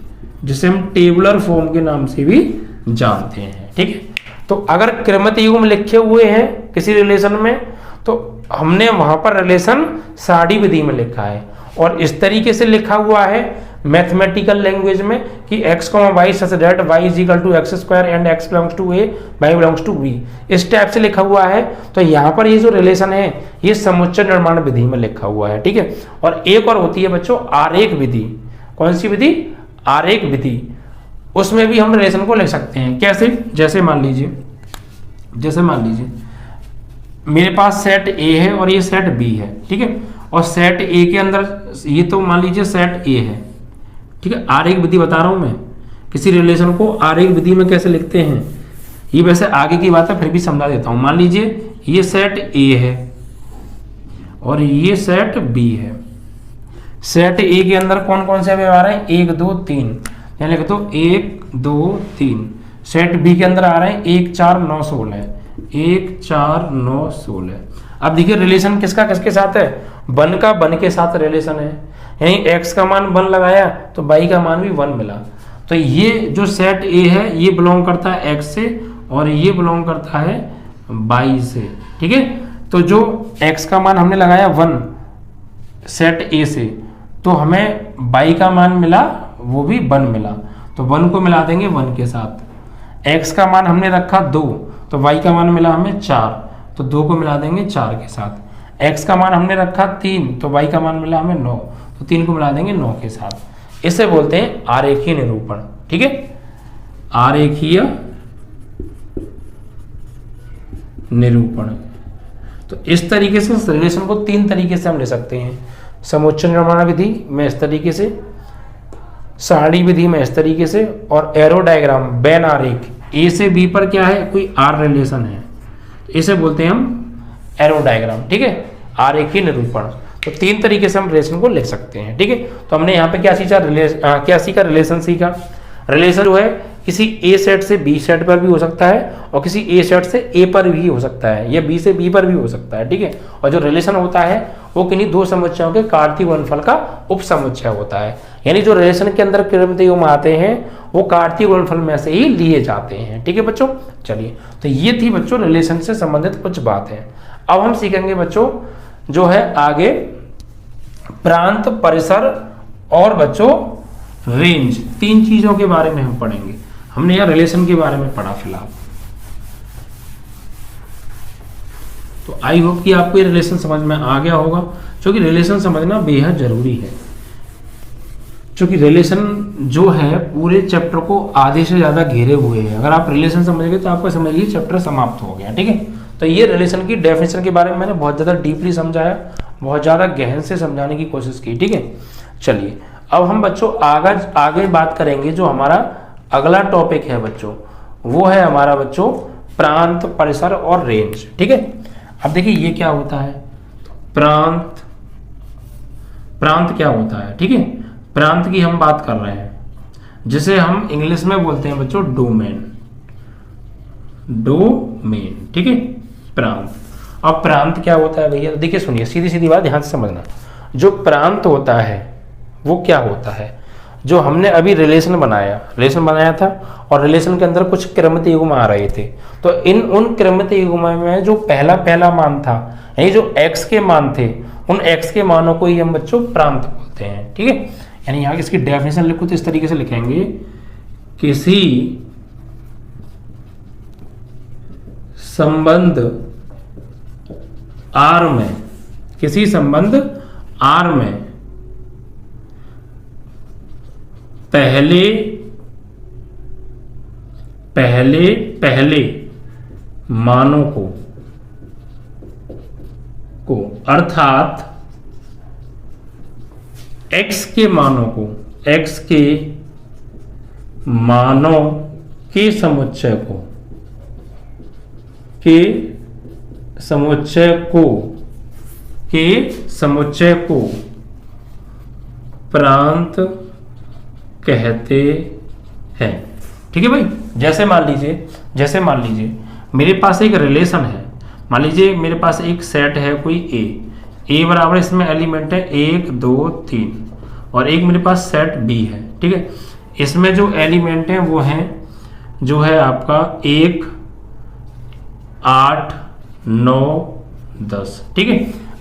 जिसे हम टेबुलर फॉर्म के नाम से भी जानते हैं, ठीक है। तो अगर क्रमित युग्म लिखे हुए हैं किसी रिलेशन में, तो हमने वहां पर रिलेशन सारणी विधि में लिखा है, और इस तरीके से लिखा हुआ है मैथमेटिकल लैंग्वेज में कि x, y such that y is equal to x square and x belongs to a, y belongs to b, इस टाइप से लिखा हुआ है। तो यहाँ पर ये जो रिलेशन है ये समुच्चय निर्माण विधि में लिखा हुआ है, ठीक है। और एक और होती है बच्चों आरेख विधि। कौन सी विधि, आरेख विधि, उसमें भी हम रिलेशन को लिख सकते हैं। कैसे, जैसे मान लीजिए मेरे पास सेट A है और ये सेट B है, ठीक है। और सेट A के अंदर ये तो मान लीजिए सेट A है, ठीक है। आरेख विधि बता रहा हूं मैं, किसी रिलेशन को आरेख विधि में कैसे लिखते हैं, ये वैसे आगे की बात है फिर भी समझा देता हूं। मान लीजिए ये सेट A है और ये सेट B है। सेट A के अंदर कौन कौन से अवयव आ रहे हैं, 1 2 3, यानी लिख दो 1 2 3। सेट B के अंदर आ रहे हैं 1 4 9 16, 1 4 9 16। अब देखिए रिलेशन किसका किसके साथ है, 1 का 1 के साथ रिलेशन है, यानी x का मान 1 लगाया तो y का मान भी 1 मिला। तो ये जो सेट A है ये बिलोंग करता है x से और ये बिलोंग करता है y से, ठीक है। तो जो x का मान हमने लगाया 1 सेट A से, तो हमें y का मान मिला वो भी 1 मिला, तो 1 को मिला देंगे 1 के साथ। x का मान हमने रखा 2, तो y का मान मिला हमें 4, तो 2 को मिला देंगे 4 के साथ। x का मान हमने रखा 3, तो y का मान मिला हमें 9, तो 3 को मिला देंगे 9 के साथ। इसे बोलते हैं आरेखीय निरूपण, ठीक है, आरेखीय निरूपण। तो इस तरीके से रिलेशन को 3 तरीके से हम ले सकते हैं, समुच्चय निर्माण विधि में इस तरीके से, सारणी विधि में इस तरीके से, और एरो डायग्राम बेन आरेख, ए से बी पर क्या है, कोई आर रिलेशन है, इसे बोलते हैं हम एरो डायग्राम, ठीक है, आरेखीय निरूपण। तो 3 तरीके से हम रिलेशन को लिख सकते हैं, ठीक है। तो हमने यहाँ पे क्या सीखा, रिलेशन सीखा। रिलेशन जो है किसी ए सेट से बी सेट पर भी हो सकता है, और किसी ए सेट से ए पर भी हो सकता है, या बी से बी पर भी हो सकता है, ठीक है। और जो रिलेशन होता है वो किन्हीं 2 समुच्चयों के कार्तीय गुणनफल का उप समुच्चय होता है, यानी जो रिलेशन के अंदर क्रमित युग्म आते हैं वो कार्तीय गुणनफल में से ही लिए जाते हैं, ठीक है बच्चों। चलिए, तो ये थी बच्चों रिलेशन से संबंधित कुछ बातें। अब हम सीखेंगे बच्चों जो है आगे प्रांत, परिसर और बच्चों रेंज, 3 चीजों के बारे में हम पढ़ेंगे। हमने यहाँ रिलेशन के बारे में पढ़ा फिलहाल, तो आई होप कि आपको ये रिलेशन समझ में आ गया होगा, क्योंकि रिलेशन समझना बेहद जरूरी है। क्योंकि रिलेशन जो है पूरे चैप्टर को आधे से ज्यादा घेरे हुए है। अगर आप रिलेशन समझ गए तो आपको समझिए चैप्टर समाप्त हो गया, ठीक है। तो ये रिलेशन की डेफिनेशन के बारे में मैंने बहुत ज्यादा डीपली समझाया, बहुत ज्यादा गहन से समझाने की कोशिश की, ठीक है। चलिए, अब हम बच्चों आगे बात करेंगे। जो हमारा अगला टॉपिक है बच्चों, वो है हमारा बच्चों प्रांत, परिसर और रेंज, ठीक है। अब देखिए ये क्या होता है, प्रांत क्या होता है, ठीक है। प्रांत की हम बात कर रहे हैं, जिसे हम इंग्लिश में बोलते हैं बच्चों डोमेन, ठीक है। प्रांत। अब प्रांत क्या होता है भैया, देखिए सुनिए, सीधी सीधी बात ध्यान से समझना। जो प्रांत होता है वो क्या होता है, जो हमने अभी रिलेशन बनाया था और रिलेशन के अंदर कुछ क्रमित युग्म आ रहे थे, तो उन क्रमित युग्म में जो पहला मान था, यानी जो x के मान थे, उन x के मानों को ही हम बच्चों प्रांत बोलते हैं। ठीक है, यानी यहाँ इसकी डेफिनेशन लिखो तो इस तरीके से लिखेंगे, किसी संबंध R में, किसी संबंध R में पहले मानों को अर्थात x के मानों के समुच्चय को प्रांत कहते हैं। ठीक है भाई, जैसे मान लीजिए मेरे पास एक रिलेशन है, मान लीजिए मेरे पास एक सेट है कोई ए बराबर, इसमें एलिमेंट है 1 2 3, और एक मेरे पास सेट बी है। ठीक है, इसमें जो एलिमेंट है वो है जो है आपका 1 8 9 10। ठीक है,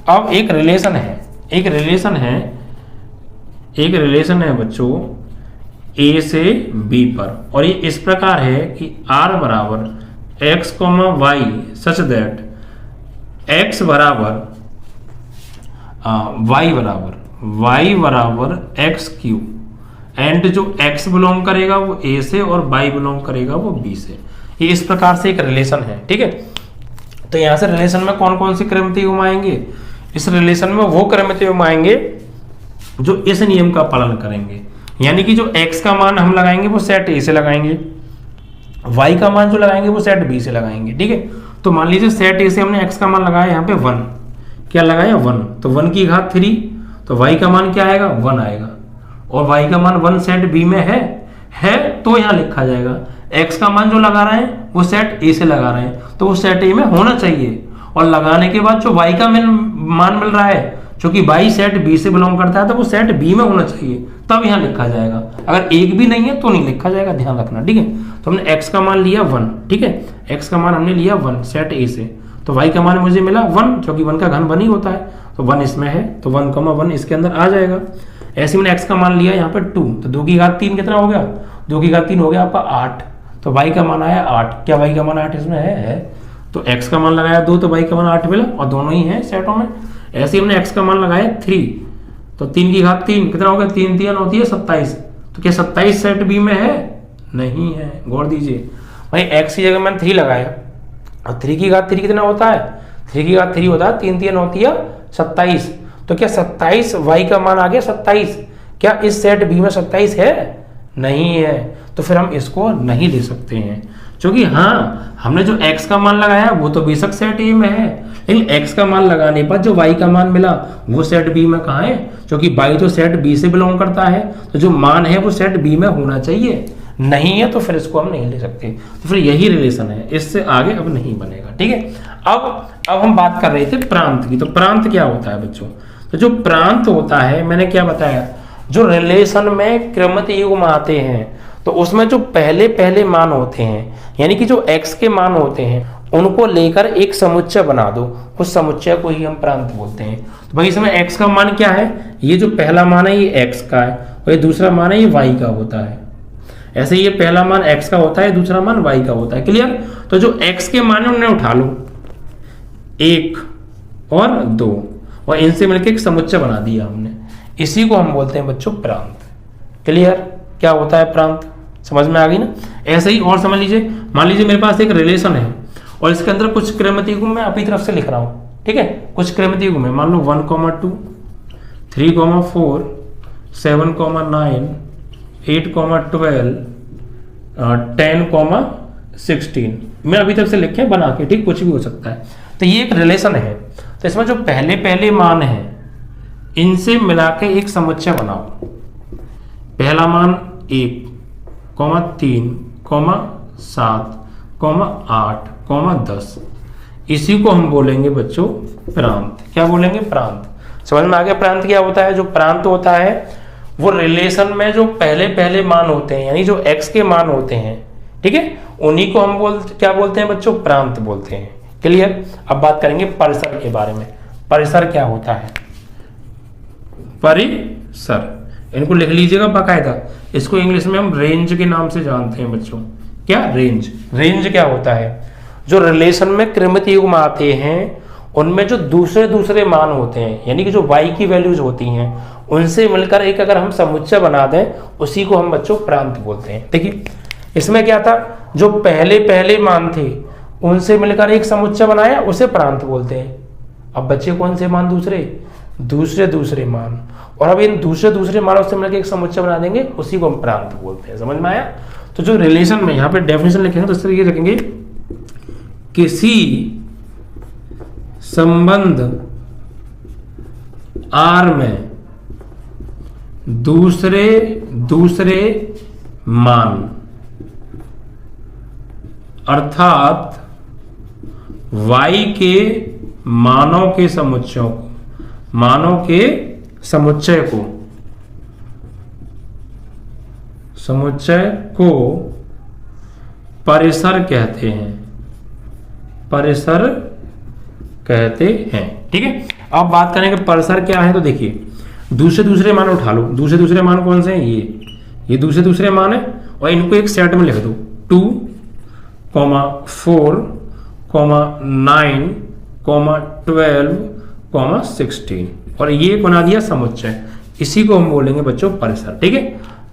अब एक रिलेशन है बच्चों ए से बी पर, और ये इस प्रकार है कि r बराबर x, y such that x बराबर y बराबर x क्यू, एंड जो x बिलोंग करेगा वो a से और y बिलोंग करेगा वो b से। ये इस प्रकार से एक रिलेशन है। ठीक है, तो यहां से रिलेशन में कौन कौन से क्रमित युग्म आएंगे, इस रिलेशन में वो क्रमित युग्म आएंगे जो इस नियम का पालन करेंगे, यानी कि जो x का मान हम लगाएंगे वो सेट A से लगाएंगे, y का मान जो लगाएंगे वो सेट B से लगाएंगे। ठीक है, तो मान लीजिए सेट A से हमने x का मान लगाया यहाँ पे 1, क्या लगाया 1, तो 1 की घात 3, तो y का मान क्या आएगा 1 आएगा, और y का मान 1 सेट B में है तो यहाँ लिखा जाएगा। x का मान जो लगा रहे हैं वो सेट A से लगा रहे हैं, तो वो सेट A में होना चाहिए, और लगाने के बाद जो y का मान मिल रहा है, क्योंकि y सेट B से बिलोंग करता है, तो वो सेट B में होना चाहिए, तब यहाँ लिखा जाएगा। अगर एक भी नहीं है तो नहीं लिखा जाएगा, ध्यान रखना। ठीक है, तो हमने x का मान लिया 1, ठीक है, x का मान हमने लिया 1 सेट A से, तो y का मान मुझे मिला 1, क्योंकि 1 का घन 1 ही होता है, तो 1 इसमें है, तो 1, 1 इसके अंदर आ जाएगा। ऐसे मैंने x का मान लिया यहाँ पे 2, तो 2 की घात 3 कितना हो गया, 2 की घात 3 हो गया आपका 8, तो y का मान आया 8। क्या y का मान 8 इसमें है, तो x का मान लगाया 2, तो y का मान 8 मिला, और दोनों ही है सेटों में। ऐसे हमने x का मान लगाया 3, तो 3 की घात 3 कितना हो गया, 3 3 होती है 27, तो क्या 27 सेट बी में है, नहीं है। गौर दीजिए भाई, x की जगह मैंने 3 लगाया, और 3 की घात 3 कितना होता है, 3 की घात 3 होता है, 3 3 होती है 27, तो क्या 27 y का मान आ गया 27, क्या इस सेट बी में 27 है, नहीं है, तो फिर हम इसको नहीं ले सकते हैं, क्योंकि हाँ हमने जो x का मान लगाया वो तो बेशक सेट ए में है, लेकिन x का मान लगाने पर जो y का मान मिला वो सेट b में कहाँ है, क्योंकि y तो सेट b से बिलोंग करता है, तो जो मान है वो सेट b में होना चाहिए, नहीं है तो फिर इसको हम नहीं ले सकते। तो फिर यही रिलेशन है, इससे आगे अब नहीं बनेगा। ठीक है, अब हम बात कर रहे थे प्रांत की, तो प्रांत क्या होता है बच्चों, तो जो प्रांत होता है मैंने क्या बताया, जो रिलेशन में क्रमित युग्म आते हैं तो उसमें जो पहले मान होते हैं, यानी कि जो x के मान होते हैं उनको लेकर एक समुच्चय बना दो, उस समुच्चय को ही हम प्रांत बोलते हैं। तो भाई इसमें x का मान क्या है, ये जो पहला मान है ये x का है, और ये दूसरा मान है ये y का होता है। ऐसे ये पहला मान x का होता है, दूसरा मान y का होता है। क्लियर, तो जो x के मान है उन्हें उठा लो 1 और 2, और इनसे मिलकर एक समुच्चय बना दिया हमने, इसी को हम बोलते हैं बच्चों प्रांत। क्लियर, क्या होता है प्रांत, समझ में आ गई ना। ऐसे ही और समझ लीजिए, मान लीजिए मेरे पास एक रिलेशन है और इसके अंदर कुछ क्रमित युग्म मैं अपनी तरफ से लिख रहा हूं। ठीक है, कुछ क्रमित युग्म है, मान लो 1, 2, 3, 4, 7, 9, 8, 12, 10, 16 मैं अभी तरफ से लिखे बना के, ठीक, कुछ भी हो सकता है। तो ये एक रिलेशन है, तो इसमें जो पहले मान है इनसे मिला के एक समुच्चय बनाओ। पहला मान 1, 3, 7, 8, 10, इसी को हम बोलेंगे बच्चों प्रांत। क्या बोलेंगे? प्रांत। समझ में आ गया प्रांत क्या होता है? जो प्रांत होता है वो रिलेशन में जो पहले पहले मान होते हैं, यानी जो x के मान होते हैं, ठीक है, उन्हीं को हम क्या बोलते हैं बच्चों? प्रांत बोलते हैं। क्लियर? अब बात करेंगे परिसर के बारे में। परिसर क्या होता है? परिसर, इनको लिख लीजिएगा बाकायदा। इसको इंग्लिश में हम रेंज के नाम से जानते हैं बच्चों। क्या? रेंज। रेंज क्या होता है? जो रिलेशन में क्रमित युग्म आते हैं उनमें जो दूसरे दूसरे मान होते हैं, यानी कि जो y की वैल्यूज होती हैं उनसे मिलकर एक अगर हम समुच्चय बना दें, उसी को हम बच्चों प्रांत बोलते हैं। देखिए इसमें क्या था, जो पहले पहले मान थे उनसे मिलकर एक समुच्चय बनाया, उसे प्रांत बोलते हैं। अब बच्चे कौन से मान? दूसरे दूसरे मान। और अब इन दूसरे दूसरे मानों से मिलकर एक समुच्चय बना देंगे, उसी को हम प्रांत बोलते हैं। समझ में आया? तो जो रिलेशन में यहाँ पे डेफिनेशन लिखेंगे तो इस तरीके रखेंगे, किसी संबंध R में दूसरे दूसरे मान, अर्थात y के मानों के समुच्चयों को, मानों के समुच्चय को परिसर कहते हैं। परिसर कहते हैं। ठीक है, अब बात करेंगे परिसर क्या है। तो देखिए दूसरे दूसरे मान उठा लो। दूसरे दूसरे मान कौन से हैं? ये दूसरे दूसरे मान है, और इनको एक सेट में लिख दो। 2, 4, 9, 12, 16, और ये बना दिया समुच्चय। इसी को हम बोलेंगे बच्चों परिसर। ठीक है,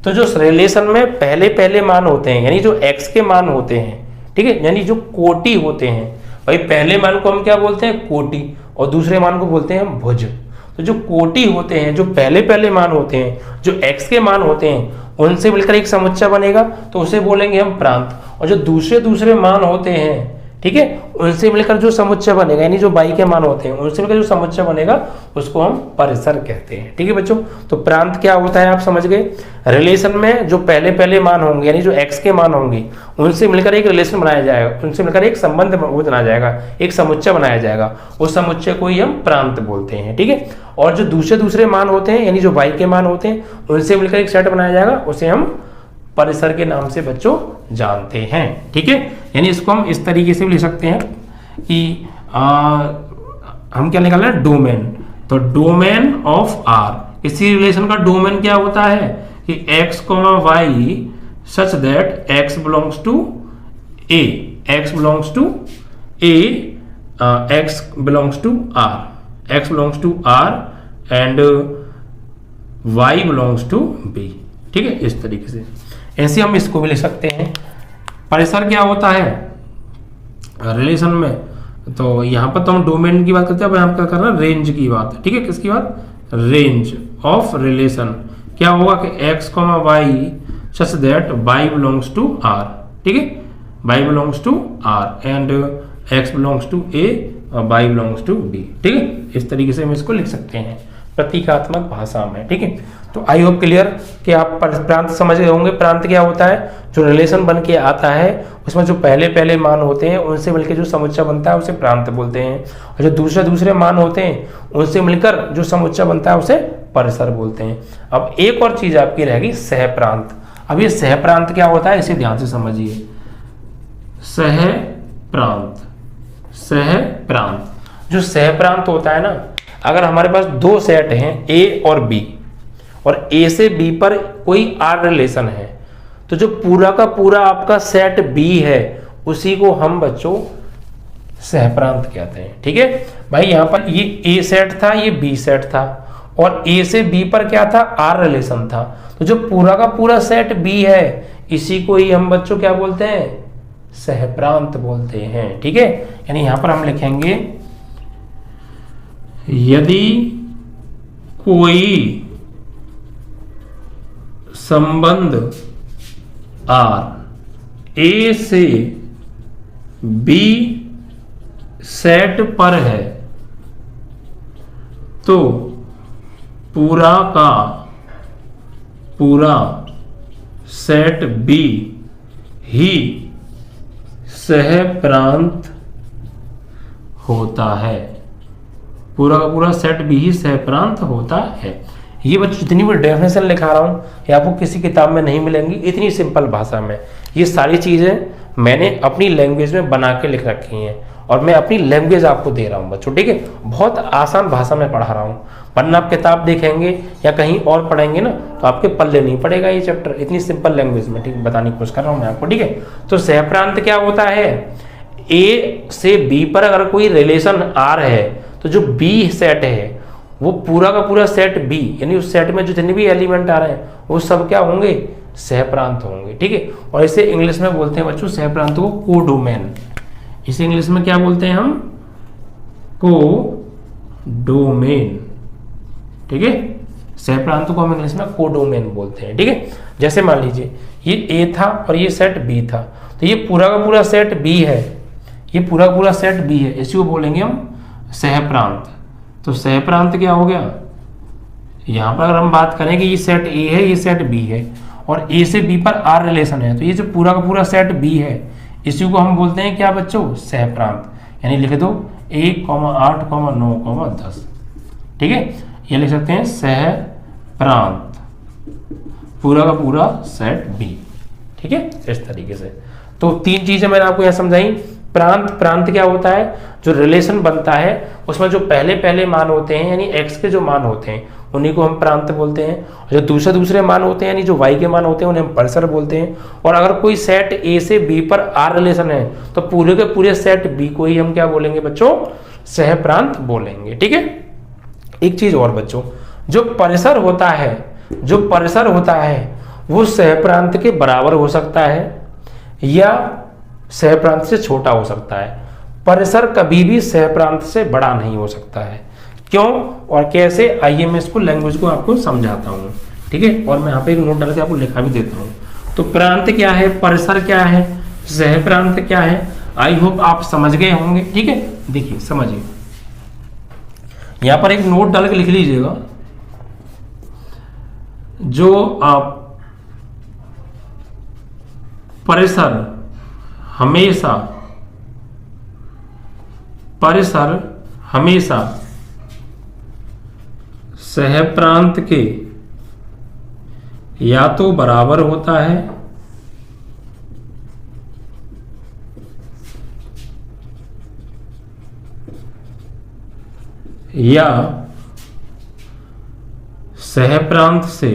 तो जो रिलेशन में पहले पहले मान होते हैं, यानी जो x के मान होते हैं, ठीक है, यानी जो कोटि होते हैं, भाई पहले मान को हम क्या बोलते हैं? कोटि, और दूसरे मान को बोलते हैं हम भुज। तो जो कोटि होते हैं, जो पहले पहले मान होते हैं, जो x के मान होते हैं, उनसे मिलकर एक समुच्चय बनेगा, तो उसे बोलेंगे हम प्रांत। और जो दूसरे दूसरे मान होते हैं, ठीक है, उनसे मिलकर जो समुच्चय बनेगा, यानी जो y के मान होते हैं, उनसे मिलकर जो समुच्चय बनेगा, उसको हम परिसर कहते हैं। ठीक है बच्चों, तो प्रांत क्या होता है आप समझ गए। रिलेशन में जो पहले पहले मान होंगे, यानी जो x के मान होंगे, उनसे मिलकर एक रिलेशन बनाया जाएगा, उनसे मिलकर एक संबंध वो बनाया जाएगा, एक समुच्चय बनाया जाएगा, उस समुच्चय को ही हम प्रांत बोलते हैं। ठीक है, और जो दूसरे दूसरे मान होते हैं, यानी जो y के मान होते हैं, उनसे मिलकर एक सेट बनाया जाएगा, उसे हम परिसर के नाम से बच्चों जानते हैं। ठीक है, यानी इसको हम इस तरीके से भी लिख सकते हैं कि हम क्या निकाल रहे हैं? डोमेन। तो डोमेन ऑफ R, इसी रिलेशन का डोमेन क्या होता है कि x, y such that x belongs to A, x belongs to A, x belongs to R, x belongs to R and y belongs to B। ठीक है, इस तरीके से ऐसे हम इसको भी लिख सकते हैं। परिसर क्या होता है रिलेशन में? तो यहाँ पर तो हम डोमेन की बात करते हैं, अब यहाँ पर कर रहे हैं रेंज की बात। ठीक है, किसकी बात? Range of relation. क्या होगा कि x, y such that y belongs to R। ठीक है, y belongs to R and x belongs to A और y बिलोंग्स टू B। ठीक है, इस तरीके से हम इसको लिख सकते हैं प्रतीकात्मक भाषा में। ठीक है, तो आई होप क्लियर कि आप प्रांत समझ गए होंगे। प्रांत क्या होता है? जो रिलेशन बन के आता है उसमें जो पहले पहले मान होते हैं, उनसे मिलकर जो समुच्चय बनता है उसे प्रांत बोलते हैं, और जो दूसरे दूसरे मान होते हैं उनसे मिलकर जो समुच्चय बनता है उसे परिसर बोलते हैं। अब एक और चीज आपकी रहेगी सहप्रांत। अब ये सहप्रांत क्या होता है, इसे ध्यान से समझिए। सहप्रांत, सहप्रांत, जो सहप्रांत होता है ना, अगर हमारे पास दो सेट हैं A और B, और A से B पर कोई R रिलेशन है, तो जो पूरा का पूरा आपका सेट B है उसी को हम बच्चों सहप्रांत कहते हैं। ठीक है भाई, यहां पर ये A सेट था, ये B सेट था, और A से B पर क्या था? R रिलेशन था। तो जो पूरा का पूरा सेट B है, इसी को ही हम बच्चों क्या बोलते हैं? सहप्रांत बोलते हैं। ठीक है, यानी यहां पर हम लिखेंगे यदि कोई संबंध R A से B सेट पर है, तो पूरा का पूरा सेट B ही सहप्रांत होता है, पूरा का पूरा सेट बी ही सहप्रांत होता है। ये बच्चों जितनी भी डेफिनेशन लिखा रहा हूँ ये आपको किसी किताब में नहीं मिलेंगी, इतनी सिंपल भाषा में ये सारी चीज़ें मैंने अपनी लैंग्वेज में बना के लिख रखी हैं और मैं अपनी लैंग्वेज आपको दे रहा हूँ बच्चों, ठीक है। बहुत आसान भाषा में पढ़ा रहा हूँ, वरना आप किताब देखेंगे या कहीं और पढ़ेंगे ना तो आपके पल्ले नहीं पड़ेगा ये चैप्टर, इतनी सिंपल लैंग्वेज में ठीक बताने की कोशिश कर रहा हूँ मैं आपको, ठीक है। तो सहप्रांत क्या होता है, ए से बी पर अगर कोई रिलेशन आर है तो जो बी सेट है वो पूरा का पूरा सेट बी, यानी उस सेट में जो जितने भी एलिमेंट आ रहे हैं वो सब क्या होंगे, सहप्रांत होंगे, ठीक है। और इसे इंग्लिश में बोलते हैं बच्चों सहप्रांत को कोडोमेन। इसे इंग्लिश में क्या बोलते हैं हम, कोडोमेन, ठीक है। सहप्रांत को हम इंग्लिश में कोडोमेन बोलते हैं, ठीक है। जैसे मान लीजिए ये ए था और ये सेट बी था, तो ये पूरा का पूरा सेट बी है, ये पूरा का पूरा सेट बी है, इसी को बोलेंगे हम सहप्रांत। तो सहप्रांत क्या हो गया, यहां पर अगर हम बात करें कि ये सेट ए है ये सेट बी है और ए से बी पर आर रिलेशन है, तो ये जो पूरा का पूरा सेट बी है इसी को हम बोलते हैं क्या बच्चों, सहप्रांत। यानी लिख दो 1, 8, 9, 10, ठीक है। ये लिख सकते हैं सहप्रांत, पूरा का पूरा सेट बी, ठीक है, इस तरीके से। तो 3 चीजें मैंने आपको यहां समझाई। प्रांत, प्रांत क्या होता है, जो रिलेशन बनता है उसमें जो पहले पहले मान होते हैं यानी x के जो मान होते हैं उन्हीं को हम प्रांत बोलते हैं, और जो दूसरे दूसरे मान होते हैं यानी जो y के मान होते हैं उन्हें हम परिसर बोलते हैं। और अगर कोई सेट a से b पर r रिलेशन है तो पूरे के पूरे सेट b को ही हम क्या बोलेंगे बच्चों, सहप्रांत बोलेंगे, ठीक है। एक चीज और बच्चों, जो परिसर होता है, जो परिसर होता है वो सहप्रांत के बराबर हो सकता है या सहप्रांत से छोटा हो सकता है। परिसर कभी भी सहप्रांत से बड़ा नहीं हो सकता है। क्यों और कैसे, आइए मैं इसको लैंग्वेज को आपको समझाता हूँ, ठीक है। और मैं यहाँ पे एक नोट डाल के आपको लिखा भी देता हूँ। तो प्रांत क्या है, परिसर क्या है, सहप्रांत क्या है, आई होप आप समझ गए होंगे, ठीक है। देखिए समझिए, यहाँ पर एक नोट डाल के लिख लीजिएगा, जो परिसर हमेशा, परिसर हमेशा सहप्रांत के या तो बराबर होता है या सहप्रांत से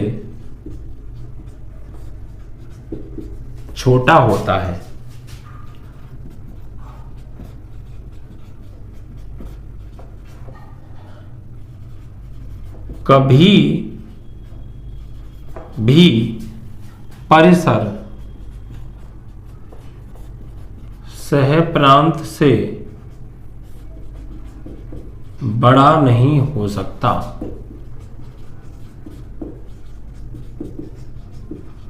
छोटा होता है। कभी भी परिसर सहप्रांत से बड़ा नहीं हो सकता।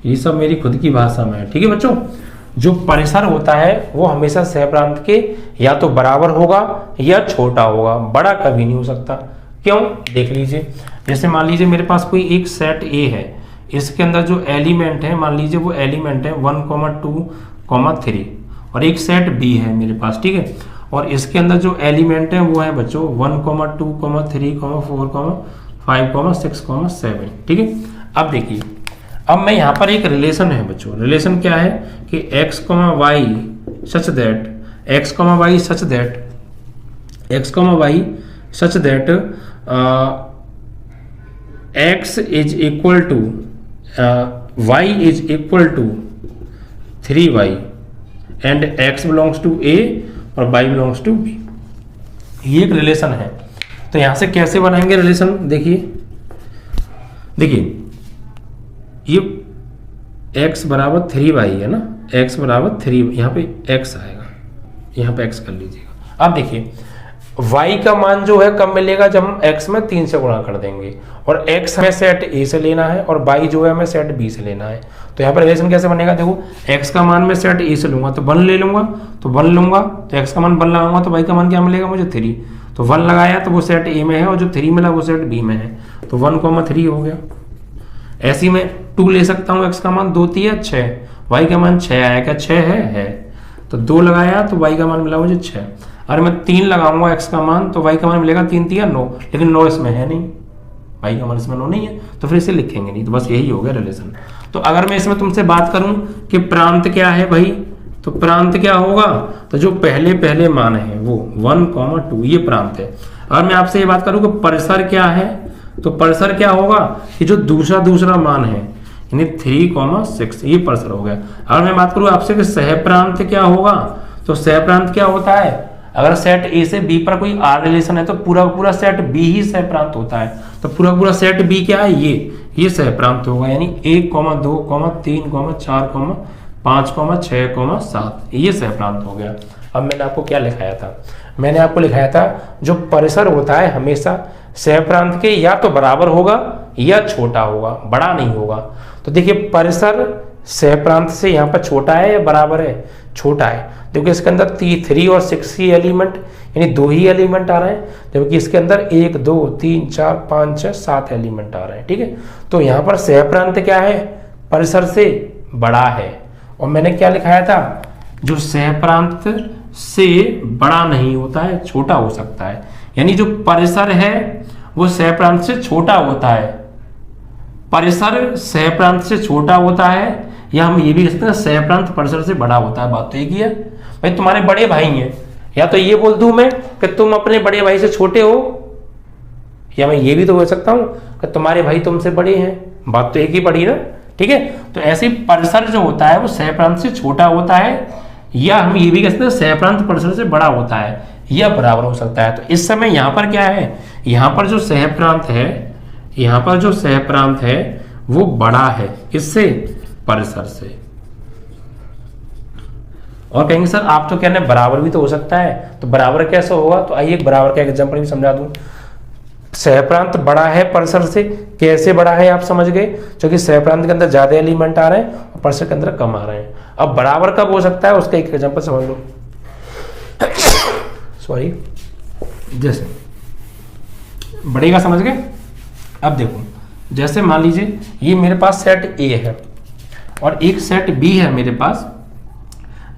ये सब मेरी खुद की भाषा में है, ठीक है बच्चों। जो परिसर होता है वो हमेशा सहप्रांत के या तो बराबर होगा या छोटा होगा, बड़ा कभी नहीं हो सकता। क्यों, देख लीजिए, जैसे मान लीजिए मेरे पास कोई एक सेट ए है, इसके अंदर जो एलिमेंट है मान लीजिए वो एलिमेंट है 1, 2, 3 और एक सेट बी है मेरे पास, ठीक है। और इसके अंदर जो एलिमेंट है वो है बच्चों 1, 2, 3, 4, 5, 6, 7, ठीक है। अब देखिए, अब मैं यहाँ पर एक रिलेशन है बच्चों, रिलेशन क्या है कि x, y such that x, y such that x, y such that x is equal to y is equal to 3y and x belongs to a और y बिलोंग्स टू b। ये एक relation है। तो यहां से कैसे बनाएंगे relation, देखिए ये x बराबर 3y है ना, x बराबर 3, यहाँ पे x आएगा, यहाँ पे x कर लीजिएगा। अब देखिए y का मान जो है कब मिलेगा, जब हम x में 3 से गुणा कर देंगे, और x हमें सेट a से लेना है और y जो है हमें सेट b से लेना है। तो यहाँ पर रिलेशन कैसे बनेगा, देखो x का मान मैं सेट a से लूंगा तो 1 ले लूंगा, तो 1 लूंगा तो x का मान 1 लगाऊंगा तो y का मान क्या मिलेगा मुझे 3, तो 1 लगाया तो वो सेट a में है और जो 3 मिला वो सेट b में है, तो 1, 3 हो गया। ऐसी में 2 ले सकता हूँ, x का मान 2, 3, 6, y का मान 6 आया, क्या 6 है, तो 2 लगाया तो y का मान मिला मुझे 6। अगर मैं 3 लगाऊंगा x का मान तो y का मान मिलेगा 3 3 9, लेकिन 9 इसमें है नहीं, y का मान इसमें 9 नहीं है, तो फिर इसे लिखेंगे नहीं। तो बस यही हो गया रिलेशन। तो अगर मैं इसमें तुमसे बात करूं कि प्रांत क्या है भाई, तो प्रांत क्या होगा, तो जो पहले पहले मान है वो 1, 2 ये प्रांत है। अगर मैं आपसे ये बात करूं कि परिसर क्या है, तो परिसर क्या होगा कि जो दूसरा मान है, यानी 3, 6 ये परिसर हो गया। अगर मैं बात करूं आपसे कि सहप्रांत क्या होगा, तो सहप्रांत क्या होता है, अगर सेट ए से बी पर कोई आर रिलेशन है तो पूरा पूरा सेट बी ही सहप्रांत होता है। तो पूरा पूरा सेट बी क्या है, ये सहप्रांत होगा, यानी 1, 2, 3, 4, 5, 6, 7 ये सहप्रांत हो गया। अब मैंने आपको क्या लिखाया था, मैंने आपको लिखाया था जो परिसर होता है हमेशा सहप्रांत के या तो बराबर होगा या छोटा होगा, बड़ा नहीं होगा। तो देखिए परिसर सहप्रांत से यहाँ पर छोटा है या बराबर है, छोटा है, क्योंकि इसके अंदर 3 और 6 ही एलिमेंट, यानी 2 ही एलिमेंट आ रहे हैं, जबकि इसके अंदर 1, 2, 3, 4, 5, 6, 7 एलिमेंट आ रहे हैं। ठीक है, तो यहाँ पर सहप्रांत क्या है, परिसर से बड़ा है। और मैंने क्या लिखाया था, जो सहप्रांत से बड़ा नहीं होता है, छोटा हो सकता है, यानी जो परिसर है वो सहप्रांत से छोटा होता है, परिसर सहप्रांत से छोटा होता है, या हम ये भी कह सकते हैं सहप्रांत परिसर से बड़ा होता है। बात तो एक ही है भाई, तुम्हारे बड़े भाई हैं, या तो ये बोल दूं मैं कि तुम अपने बड़े भाई से छोटे हो, या मैं ये भी तो बोल सकता हूं कि तुम्हारे भाई तुमसे बड़े हैं, बात तो एक ही पड़ी ना। ठीक है, तो ऐसे परिसर जो होता है वो सहप्रांत से छोटा होता है, या हम ये भी कह सकते हैं सहप्रांत परिसर से बड़ा होता है, या बराबर हो सकता है। तो इस समय यहाँ पर क्या है, यहाँ पर जो सहप्रांत है, यहाँ पर जो सहप्रांत है वो बड़ा है किससे, परिसर से। और कहेंगे सर आप तो कह रहे हैं बराबर भी तो हो सकता है, तो बराबर कैसे होगा, तो आइए एक बराबर का एग्जांपल भी समझा दूं। सहप्रांत बड़ा है परिसर से, कैसे बड़ा है आप समझ गए, क्योंकि सहप्रांत के अंदर ज्यादा एलिमेंट आ रहे हैं और परिसर के अंदर कम आ रहे हैं। अब बराबर कब हो सकता है उसका एक एग्जांपल समझ लो। सॉरी, जैसे बढ़ेगा, समझ गए। अब देखो, जैसे मान लीजिए ये मेरे पास सेट ए है और एक सेट बी है मेरे पास,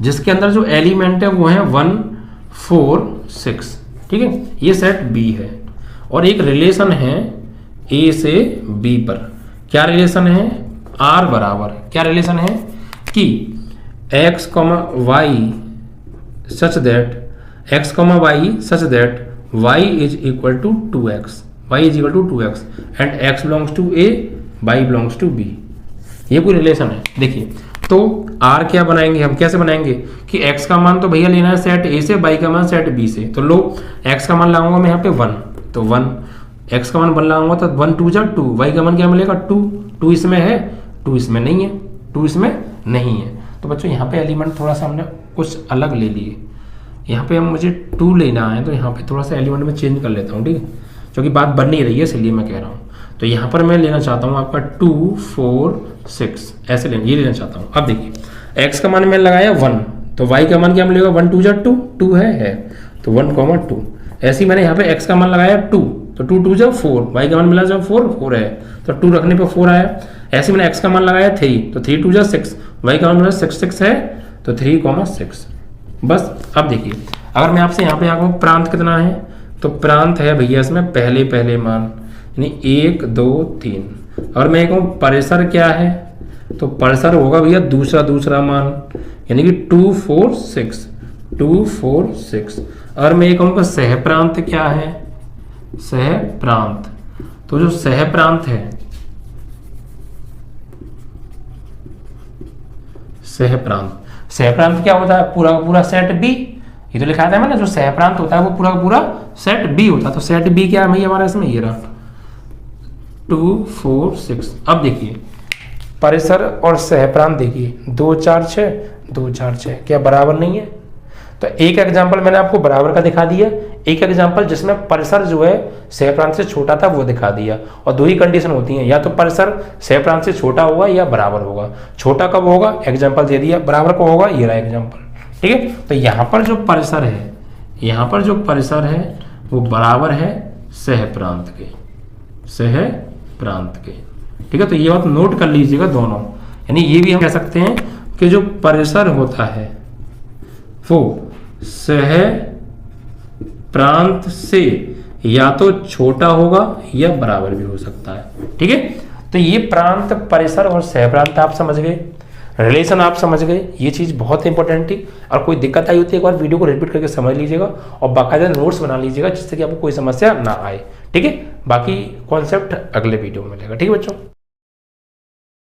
जिसके अंदर जो एलिमेंट है वो है 1, 4, 6। ठीक है, ये सेट बी है और एक रिलेशन है ए से बी पर। क्या रिलेशन है, आर बराबर, क्या रिलेशन है कि x, y such that x, y such that y is equal to 2x, y is equal to 2x and x belongs to a, y belongs to b। ये कोई relation है। देखिए, तो R क्या बनाएंगे हम, कैसे बनाएंगे कि x का मान तो भैया लेना है सेट A से, y का मान सेट B से। तो लो x का मान लगाऊंगा मैं यहाँ पे 1, तो 1, x का मान 1 लगाऊंगा तो 1 2 जा 2, y का मान क्या मिलेगा 2, 2 इसमें है, 2 इसमें नहीं है, 2 इसमें नहीं है। तो बच्चों यहाँ पे एलिमेंट थोड़ा सा हमने कुछ अलग ले लिए, यहाँ पे हम मुझे 2 लेना है, तो यहाँ पे थोड़ा सा एलिमेंट में चेंज कर लेता हूँ। ठीक है, क्योंकि बात बन नहीं रही है इसलिए मैं कह रहा हूँ। तो यहाँ पर मैं लेना चाहता हूँ आपका 2, 4, 6 ऐसे ये लेना चाहता हूँ। अब देखिए x का मान मैंने लगाया 1, तो y का मान क्या मिलेगा 1 2 जा 2, 2 है तो 1, 2। ऐसे ही मैंने यहाँ पे x का मान लगाया 2, तो 2 2 जा 4, y का मान मिला जब 4 है, तो 2 रखने पे 4 आया। ऐसे मैंने x का मान लगाया 3, तो 3 2 जा 6, y का मान मिला 6 6 है, तो 3, 6। बस अब देखिए, अगर मैं आपसे यहाँ पे आऊँ प्रांत कितना है, तो प्रांत है भैया इसमें पहले पहले मान, यानी 1 2 3। और मैं कहूँ परिसर क्या है, तो परिसर होगा भैया दूसरा मान, यानी कि 2 4 6, 2 4 6। और मैं कहूँगा सहप्रांत क्या है, सहप्रांत, तो जो सहप्रांत है, सहप्रांत क्या होता है, पूरा का पूरा सेट बी। ये तो लिखा था मैंने, जो सहप्रांत होता है वो पूरा का पूरा सेट बी होता है। तो सेट बी क्या है भैया हमारा इसमें, ये रहा 2 4 6। अब देखिए परिसर और सहप्रांत देखिए 2 4 6, 2 4 6 क्या बराबर नहीं है। तो एक एग्जांपल मैंने आपको बराबर का दिखा दिया, एक एग्जांपल जिसमें परिसर जो है सहप्रांत से छोटा था वो दिखा दिया। और दो ही कंडीशन होती हैं, या तो परिसर सहप्रांत से छोटा होगा या बराबर होगा। छोटा कब होगा, एग्जांपल दे दिया, बराबर कब होगा, ये रहा एग्जांपल। ठीक है, तो यहाँ पर जो परिसर है, यहाँ पर जो परिसर है वो बराबर है सहप्रांत के, सहप्रांत के। ठीक है, तो ये बात नोट कर लीजिएगा दोनों। यानी ये भी हम कह सकते हैं कि जो परिसर होता है वो सहप्रांत प्रांत से या तो छोटा होगा या बराबर भी हो सकता है। ठीक है, तो ये प्रांत, परिसर और सहप्रांत आप समझ गए, रिलेशन आप समझ गए, ये चीज बहुत इंपॉर्टेंट थी। और कोई दिक्कत आई होती है एक बार वीडियो को रिपीट करके समझ लीजिएगा और बाकायदा नोट्स बना लीजिएगा जिससे कि आपको कोई समस्या ना आए। ठीक है, बाकी कॉन्सेप्ट अगले वीडियो में मिलेगा। ठीक है बच्चों।